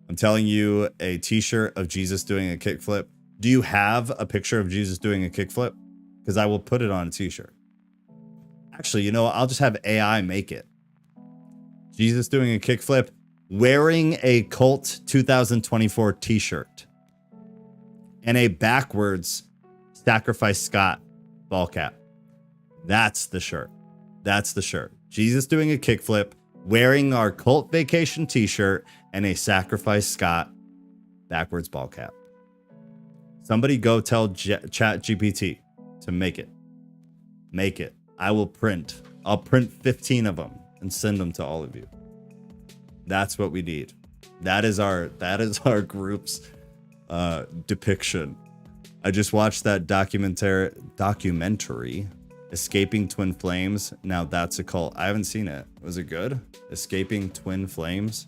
I'm telling you, a t-shirt of Jesus doing a kickflip. Do you have a picture of Jesus doing a kickflip? Because I will put it on a t-shirt. Actually, I'll just have AI make it. Jesus doing a kickflip, wearing a Cult 2024 t-shirt. And a backwards Sacrifice Scott ball cap. That's the shirt. Jesus doing a kickflip, wearing our Cult Vacation t-shirt, and a Sacrifice Scott backwards ball cap. Somebody go tell ChatGPT to make it. I'll print 15 of them and send them to all of you. That's what we need. That is our group's depiction I just watched that documentary, Escaping Twin Flames. Now that's a cult. I haven't seen it. Was it good? Escaping Twin Flames.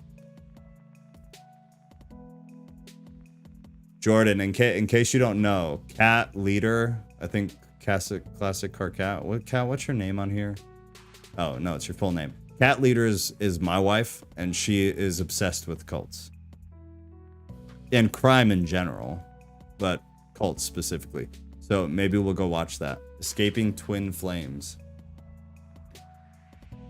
Jordan, in case you don't know, Cat Leader, I think classic car cat. What cat? What's your name on here? Oh no, it's your full name. Cat Leader is my wife, and she is obsessed with cults and crime in general, but cults specifically. So maybe we'll go watch that. Escaping Twin Flames.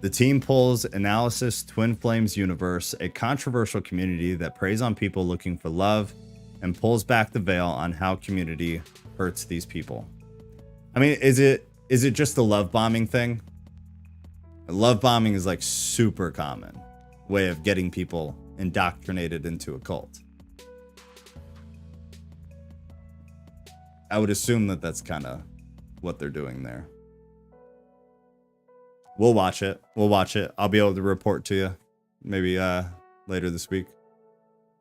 The team pulls analysis Twin Flames universe, a controversial community that preys on people looking for love and pulls back the veil on how community hurts these people. I mean, is it just the love bombing thing? Love bombing is like super common way of getting people indoctrinated into a cult. I would assume that that's kind of what they're doing there. We'll watch it. I'll be able to report to you maybe later this week.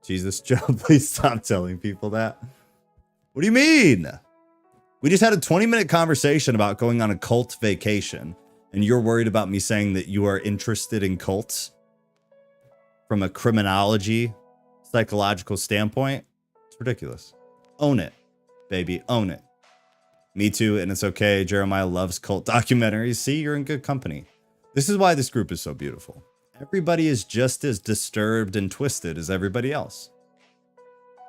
Jesus, Joe, please stop telling people that. What do you mean? We just had a 20-minute conversation about going on a cult vacation, and you're worried about me saying that you are interested in cults from a criminology, psychological standpoint? It's ridiculous. Own it, baby. Own it. Me too, and it's okay. Jeremiah loves cult documentaries. See, you're in good company. This is why this group is so beautiful. Everybody is just as disturbed and twisted as everybody else.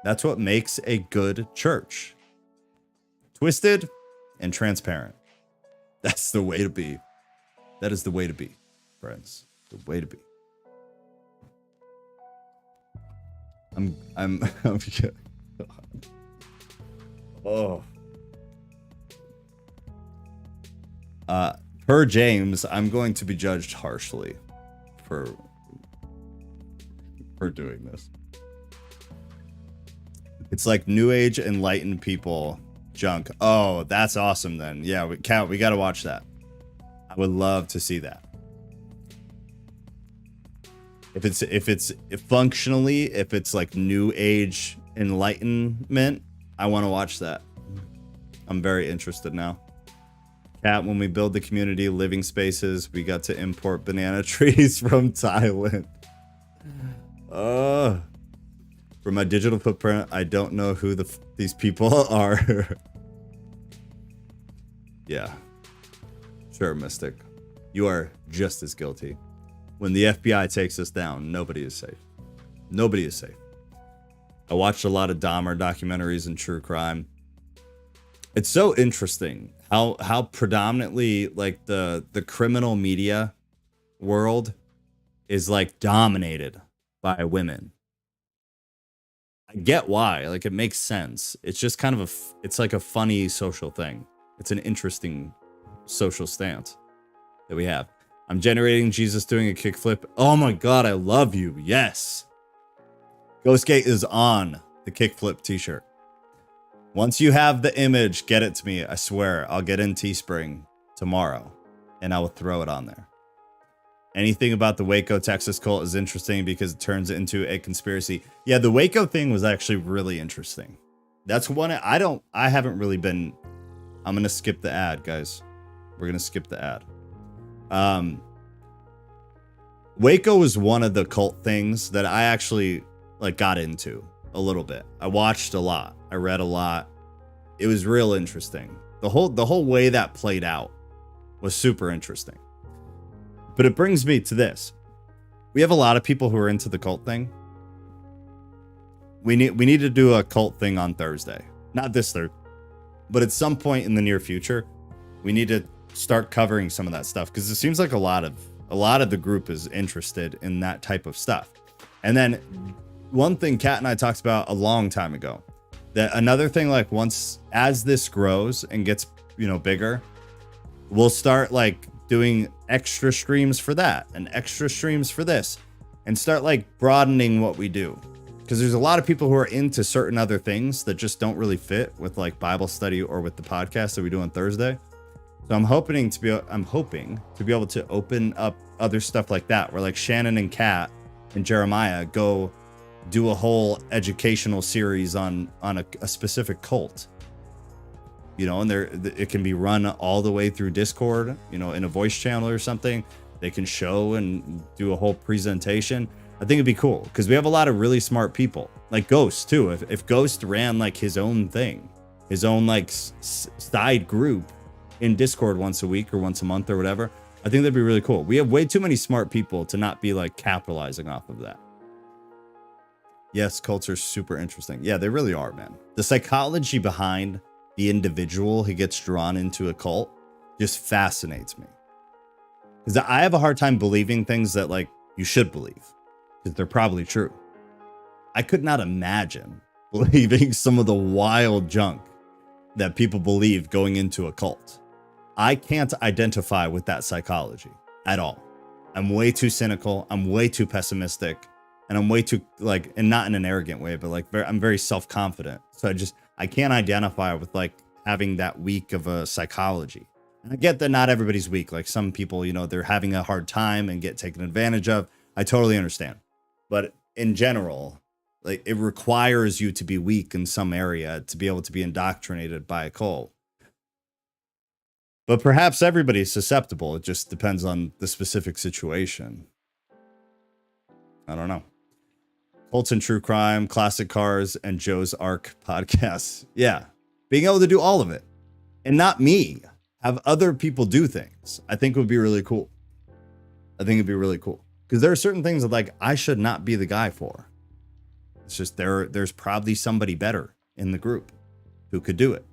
That's what makes a good church. Twisted and transparent. That's the way to be. That is the way to be, friends. The way to be. I'm good. Oh. Per James, I'm going to be judged harshly for doing this. It's like New Age enlightened people junk. Oh, that's awesome then. Yeah, we got to watch that. I would love to see that. If it's functionally, if it's like New Age enlightenment, I want to watch that. I'm very interested now. Cat, when we build the community living spaces, we got to import banana trees from Thailand. For my digital footprint, I don't know who these people are. Yeah. Sure, Mystic. You are just as guilty. When the FBI takes us down, nobody is safe. Nobody is safe. I watched a lot of Dahmer documentaries and true crime. It's so interesting how predominantly like the criminal media world is like dominated by women. I get why. Like it makes sense. It's just kind of it's like a funny social thing. It's an interesting social stance that we have. I'm generating Jesus doing a kickflip. Oh my God, I love you. Yes. Ghostgate is on the kickflip t-shirt. Once you have the image, get it to me. I swear, I'll get in Teespring tomorrow and I will throw it on there. Anything about the Waco, Texas cult is interesting because it turns it into a conspiracy. Yeah, the Waco thing was actually really interesting. That's one I haven't really been. I'm going to skip the ad, guys. We're going to skip the ad. Waco was one of the cult things that I actually like got into a little bit. I watched a lot. I read a lot. It was real interesting. The whole way that played out was super interesting. But it brings me to this. We have a lot of people who are into the cult thing. We need to do a cult thing on Thursday. Not this Thursday, but at some point in the near future, we need to start covering some of that stuff because it seems like a lot of the group is interested in that type of stuff. And then one thing Kat and I talked about a long time ago, that another thing, like once as this grows and gets, bigger, we'll start like doing extra streams for that and extra streams for this and start like broadening what we do. Because there's a lot of people who are into certain other things that just don't really fit with like Bible study or with the podcast that we do on Thursday. So I'm hoping to be able to open up other stuff like that, where like Shannon and Kat and Jeremiah go do a whole educational series on a specific cult you know, and it can be run all the way through Discord, you know, in a voice channel or something. They can show and do a whole presentation. I think it'd be cool because we have a lot of really smart people, like Ghost too. If Ghost ran like his own thing, his own like side group in Discord once a week or once a month or whatever, I think that'd be really cool. We have way too many smart people to not be like capitalizing off of that. Yes, cults are super interesting. Yeah, they really are, man. The psychology behind the individual who gets drawn into a cult just fascinates me. Because I have a hard time believing things that like you should believe, because they're probably true. I could not imagine believing some of the wild junk that people believe going into a cult. I can't identify with that psychology at all. I'm way too cynical. I'm way too pessimistic. And I'm way too like, and not in an arrogant way, but like I'm very self-confident. So I can't identify with like having that weak of a psychology. And I get that not everybody's weak. Like some people, you know, they're having a hard time and get taken advantage of. I totally understand. But in general, like it requires you to be weak in some area to be able to be indoctrinated by a cult. But perhaps everybody's susceptible. It just depends on the specific situation. I don't know. Cults and true crime, classic cars, and Joe's Ark podcasts. Yeah. Being able to do all of it. And not me. Have other people do things. I think would be really cool. I think it'd be really cool. Because there are certain things that like I should not be the guy for. It's just there's probably somebody better in the group who could do it.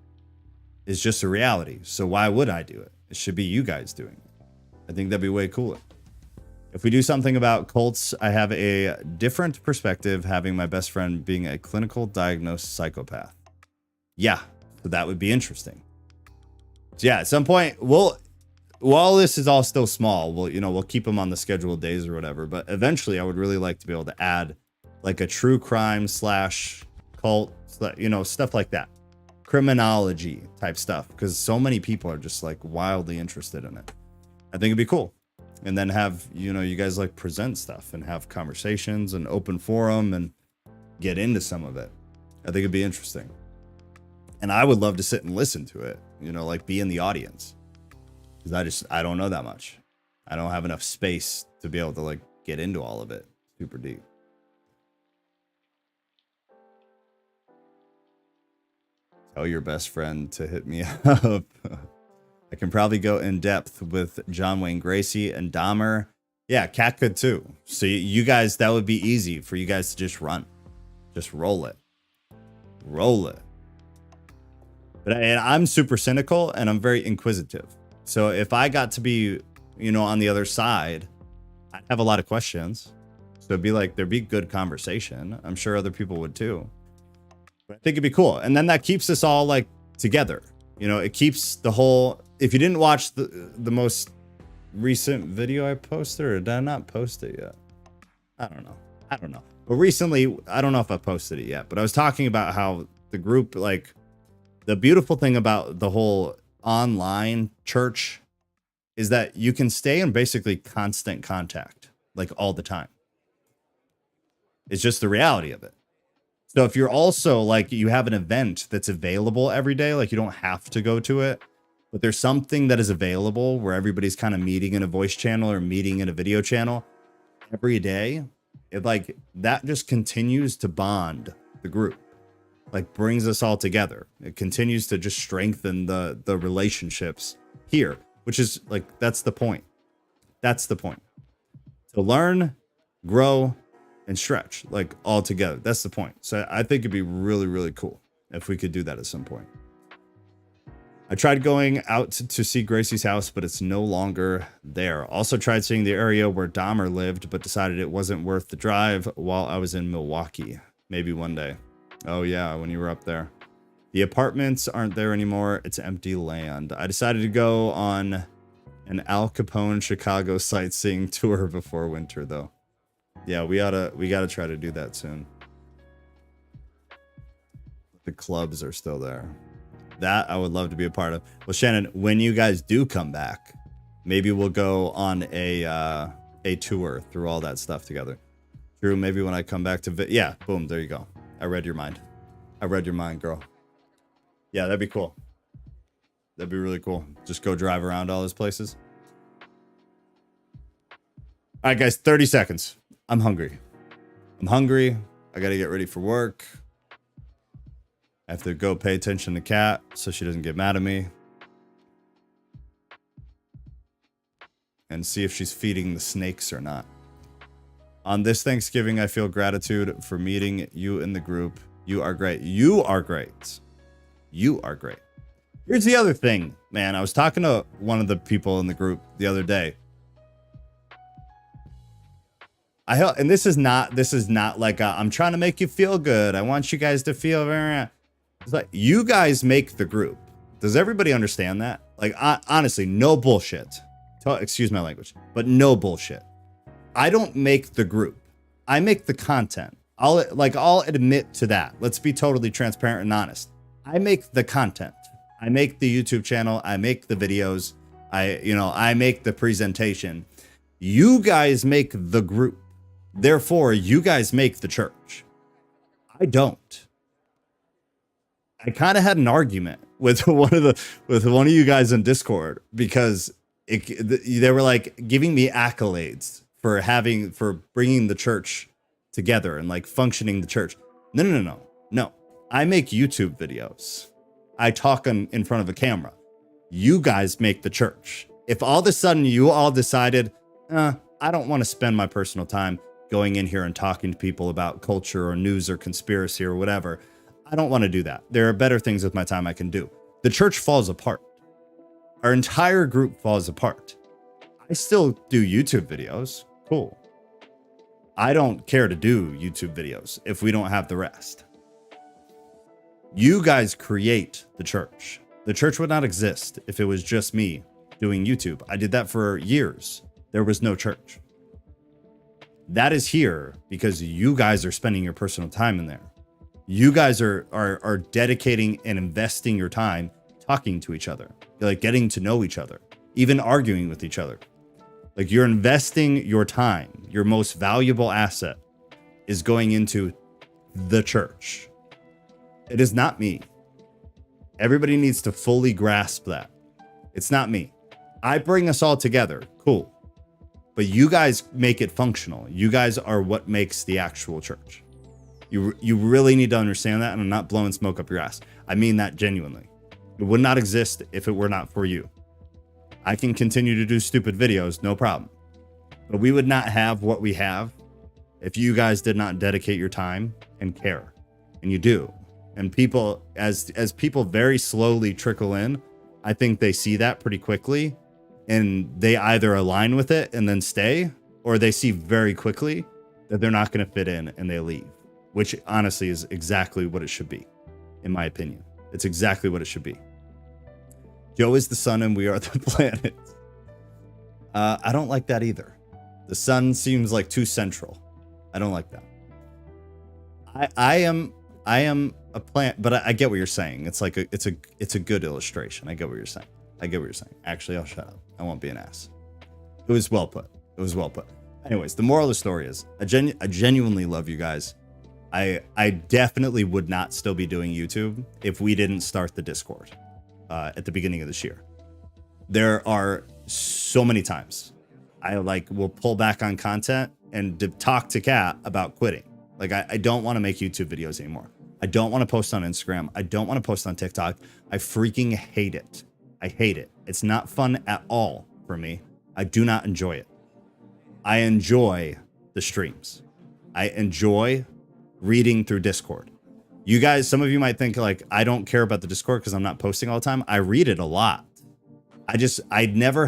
It's just a reality. So why would I do it? It should be you guys doing it. I think that'd be way cooler. If we do something about cults, I have a different perspective, having my best friend being a clinical diagnosed psychopath. Yeah, so that would be interesting. So yeah, at some point, while this is all still small, we'll keep them on the scheduled days or whatever. But eventually, I would really like to be able to add like a true crime / cult, stuff like that, criminology type stuff, because so many people are just like wildly interested in it. I think it'd be cool. And then have, you guys like present stuff and have conversations and open forum and get into some of it. I think it'd be interesting. And I would love to sit and listen to it, like be in the audience. Because I don't know that much. I don't have enough space to be able to like get into all of it super deep. Tell your best friend to hit me up. I can probably go in depth with John Wayne Gacy and Dahmer. Yeah, Cat could too. So you guys, that would be easy for you guys to just run. Just roll it. Roll it. And I'm super cynical and I'm very inquisitive. So if I got to be, on the other side, I'd have a lot of questions. So there'd be good conversation. I'm sure other people would too. But I think it'd be cool. And then that keeps us all like together. It keeps the whole... If you didn't watch the most recent video I posted, or did I not post it yet? I don't know. But recently, I don't know if I posted it yet, but I was talking about how the group, like the beautiful thing about the whole online church is that you can stay in basically constant contact, like all the time. It's just the reality of it. So if you're also like, you have an event that's available every day, like you don't have to go to it, but there's something that is available where everybody's kind of meeting in a voice channel or meeting in a video channel every day. It like that just continues to bond the group, like brings us all together. It continues to just strengthen the relationships here, which is like, that's the point. That's the point. To learn, grow, and stretch like all together. That's the point. So I think it'd be really, really cool if we could do that at some point. I tried going out to see Gracie's house, but it's no longer there. Also tried seeing the area where Dahmer lived, but decided it wasn't worth the drive while I was in Milwaukee. Maybe one day. Oh yeah, when you were up there. The apartments aren't there anymore. It's empty land. I decided to go on an Al Capone Chicago sightseeing tour before winter though. Yeah, we gotta try to do that soon. The clubs are still there. That I would love to be a part of. Well, Shannon, when you guys do come back, maybe we'll go on a tour through all that stuff together. Drew, maybe when I come back to yeah, boom, there you go. I read your mind. I read your mind, girl. Yeah, that'd be cool. That'd be really cool. Just go drive around all those places. All right, guys, 30 seconds. I'm hungry. I'm hungry. I got to get ready for work. I have to go pay attention to Kat so she doesn't get mad at me. And see if she's feeding the snakes or not. On this Thanksgiving, I feel gratitude for meeting you in the group. You are great. You are great. You are great. Here's the other thing, man. I was talking to one of the people in the group the other day. And this is not like I'm trying to make you feel good. I want you guys to feel very. It's like you guys make the group. Does everybody understand that? Like honestly, no bullshit. Excuse my language, but no bullshit. I don't make the group. I make the content. I'll admit to that. Let's be totally transparent and honest. I make the content. I make the YouTube channel. I make the videos. I make the presentation. You guys make the group. Therefore, you guys make the church. I don't. I kind of had an argument with one of you guys in Discord because they were like giving me accolades for bringing the church together and like functioning the church. No. I make YouTube videos. I talk in front of a camera. You guys make the church. If all of a sudden you all decided, I don't want to spend my personal time going in here and talking to people about culture or news or conspiracy or whatever, I don't want to do that. There are better things with my time I can do. The church falls apart. Our entire group falls apart. I still do YouTube videos. Cool. I don't care to do YouTube videos if we don't have the rest. You guys create the church. The church would not exist if it was just me doing YouTube. I did that for years. There was no church. That is here because you guys are spending your personal time in there. You guys are dedicating and investing your time talking to each other, like getting to know each other, even arguing with each other. Like you're investing your time. Your most valuable asset is going into the church. It is not me. Everybody needs to fully grasp that. It's not me. I bring us all together. Cool. But you guys make it functional. You guys are what makes the actual church. You really need to understand that, and I'm not blowing smoke up your ass. I mean that genuinely. It would not exist if it were not for you. I can continue to do stupid videos, no problem. But we would not have what we have if you guys did not dedicate your time and care. And you do. And people, as people very slowly trickle in, I think they see that pretty quickly. And they either align with it and then stay, or they see very quickly that they're not going to fit in and they leave. Which honestly is exactly what it should be, in my opinion. It's exactly what it should be. Joe is the sun and we are the planet. I don't like that either. The sun seems like too central. I don't like that. I am a plant, but I get what you're saying. It's like it's a good illustration. I get what you're saying. Actually, I'll shut up. I won't be an ass. It was well put. Anyways, the moral of the story is I genuinely love you guys. I definitely would not still be doing YouTube if we didn't start the Discord at the beginning of this year. There are so many times I will pull back on content and talk to Kat about quitting. Like I don't want to make YouTube videos anymore. I don't want to post on Instagram. I don't want to post on TikTok. I freaking hate it. I hate it. It's not fun at all for me. I do not enjoy it. I enjoy the streams. I enjoy reading through Discord. You guys, some of you might think like I don't care about the Discord because I'm not posting all the time. I read it a lot. I never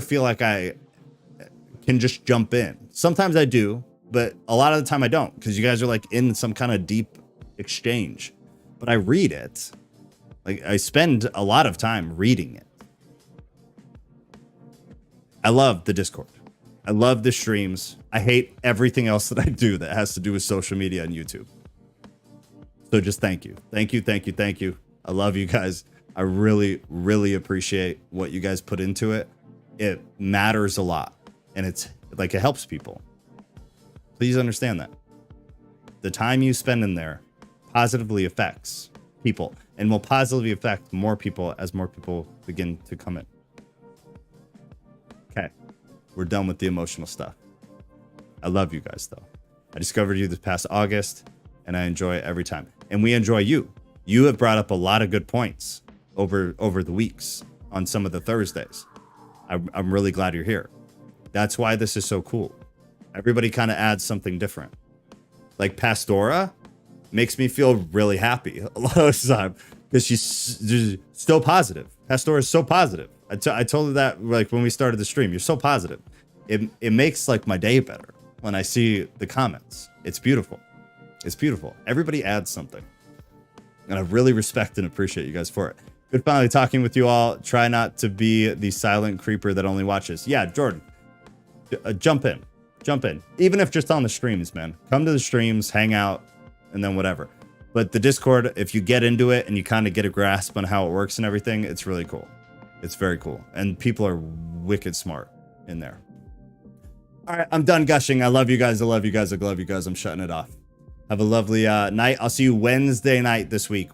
feel like I can just jump in. Sometimes I do, but a lot of the time I don't because you guys are like in some kind of deep exchange. But I read it. Like I spend a lot of time reading it. I love the Discord. I love the streams. I hate everything else that I do that has to do with social media and YouTube. So just thank you. Thank you. I love you guys. I really, really appreciate what you guys put into it. It matters a lot. And it's like it helps people. Please understand that. The time you spend in there positively affects people. and will positively affect more people as more people begin to come in. Okay, we're done with the emotional stuff. I love you guys, though. I discovered you this past August, and I enjoy it every time. And we enjoy you. You have brought up a lot of good points over the weeks on some of the Thursdays. I'm really glad you're here. That's why this is so cool. Everybody kind of adds something different. Like Pastora makes me feel really happy a lot of the time because she's so positive. Pastora is so positive. I told her that like when we started the stream. You're so positive. It makes like my day better when I see the comments. It's beautiful. It's beautiful. Everybody adds something. And I really respect and appreciate you guys for it. Good finally talking with you all. Try not to be the silent creeper that only watches. Yeah, Jordan, jump in. Jump in. Even if just on the streams, man. Come to the streams, hang out, and then whatever. But the Discord, if you get into it and you kind of get a grasp on how it works and everything, it's really cool. It's very cool. And people are wicked smart in there. All right, I'm done gushing. I love you guys. I love you guys. I love you guys. I'm shutting it off. Have a lovely night. I'll see you Wednesday night this week.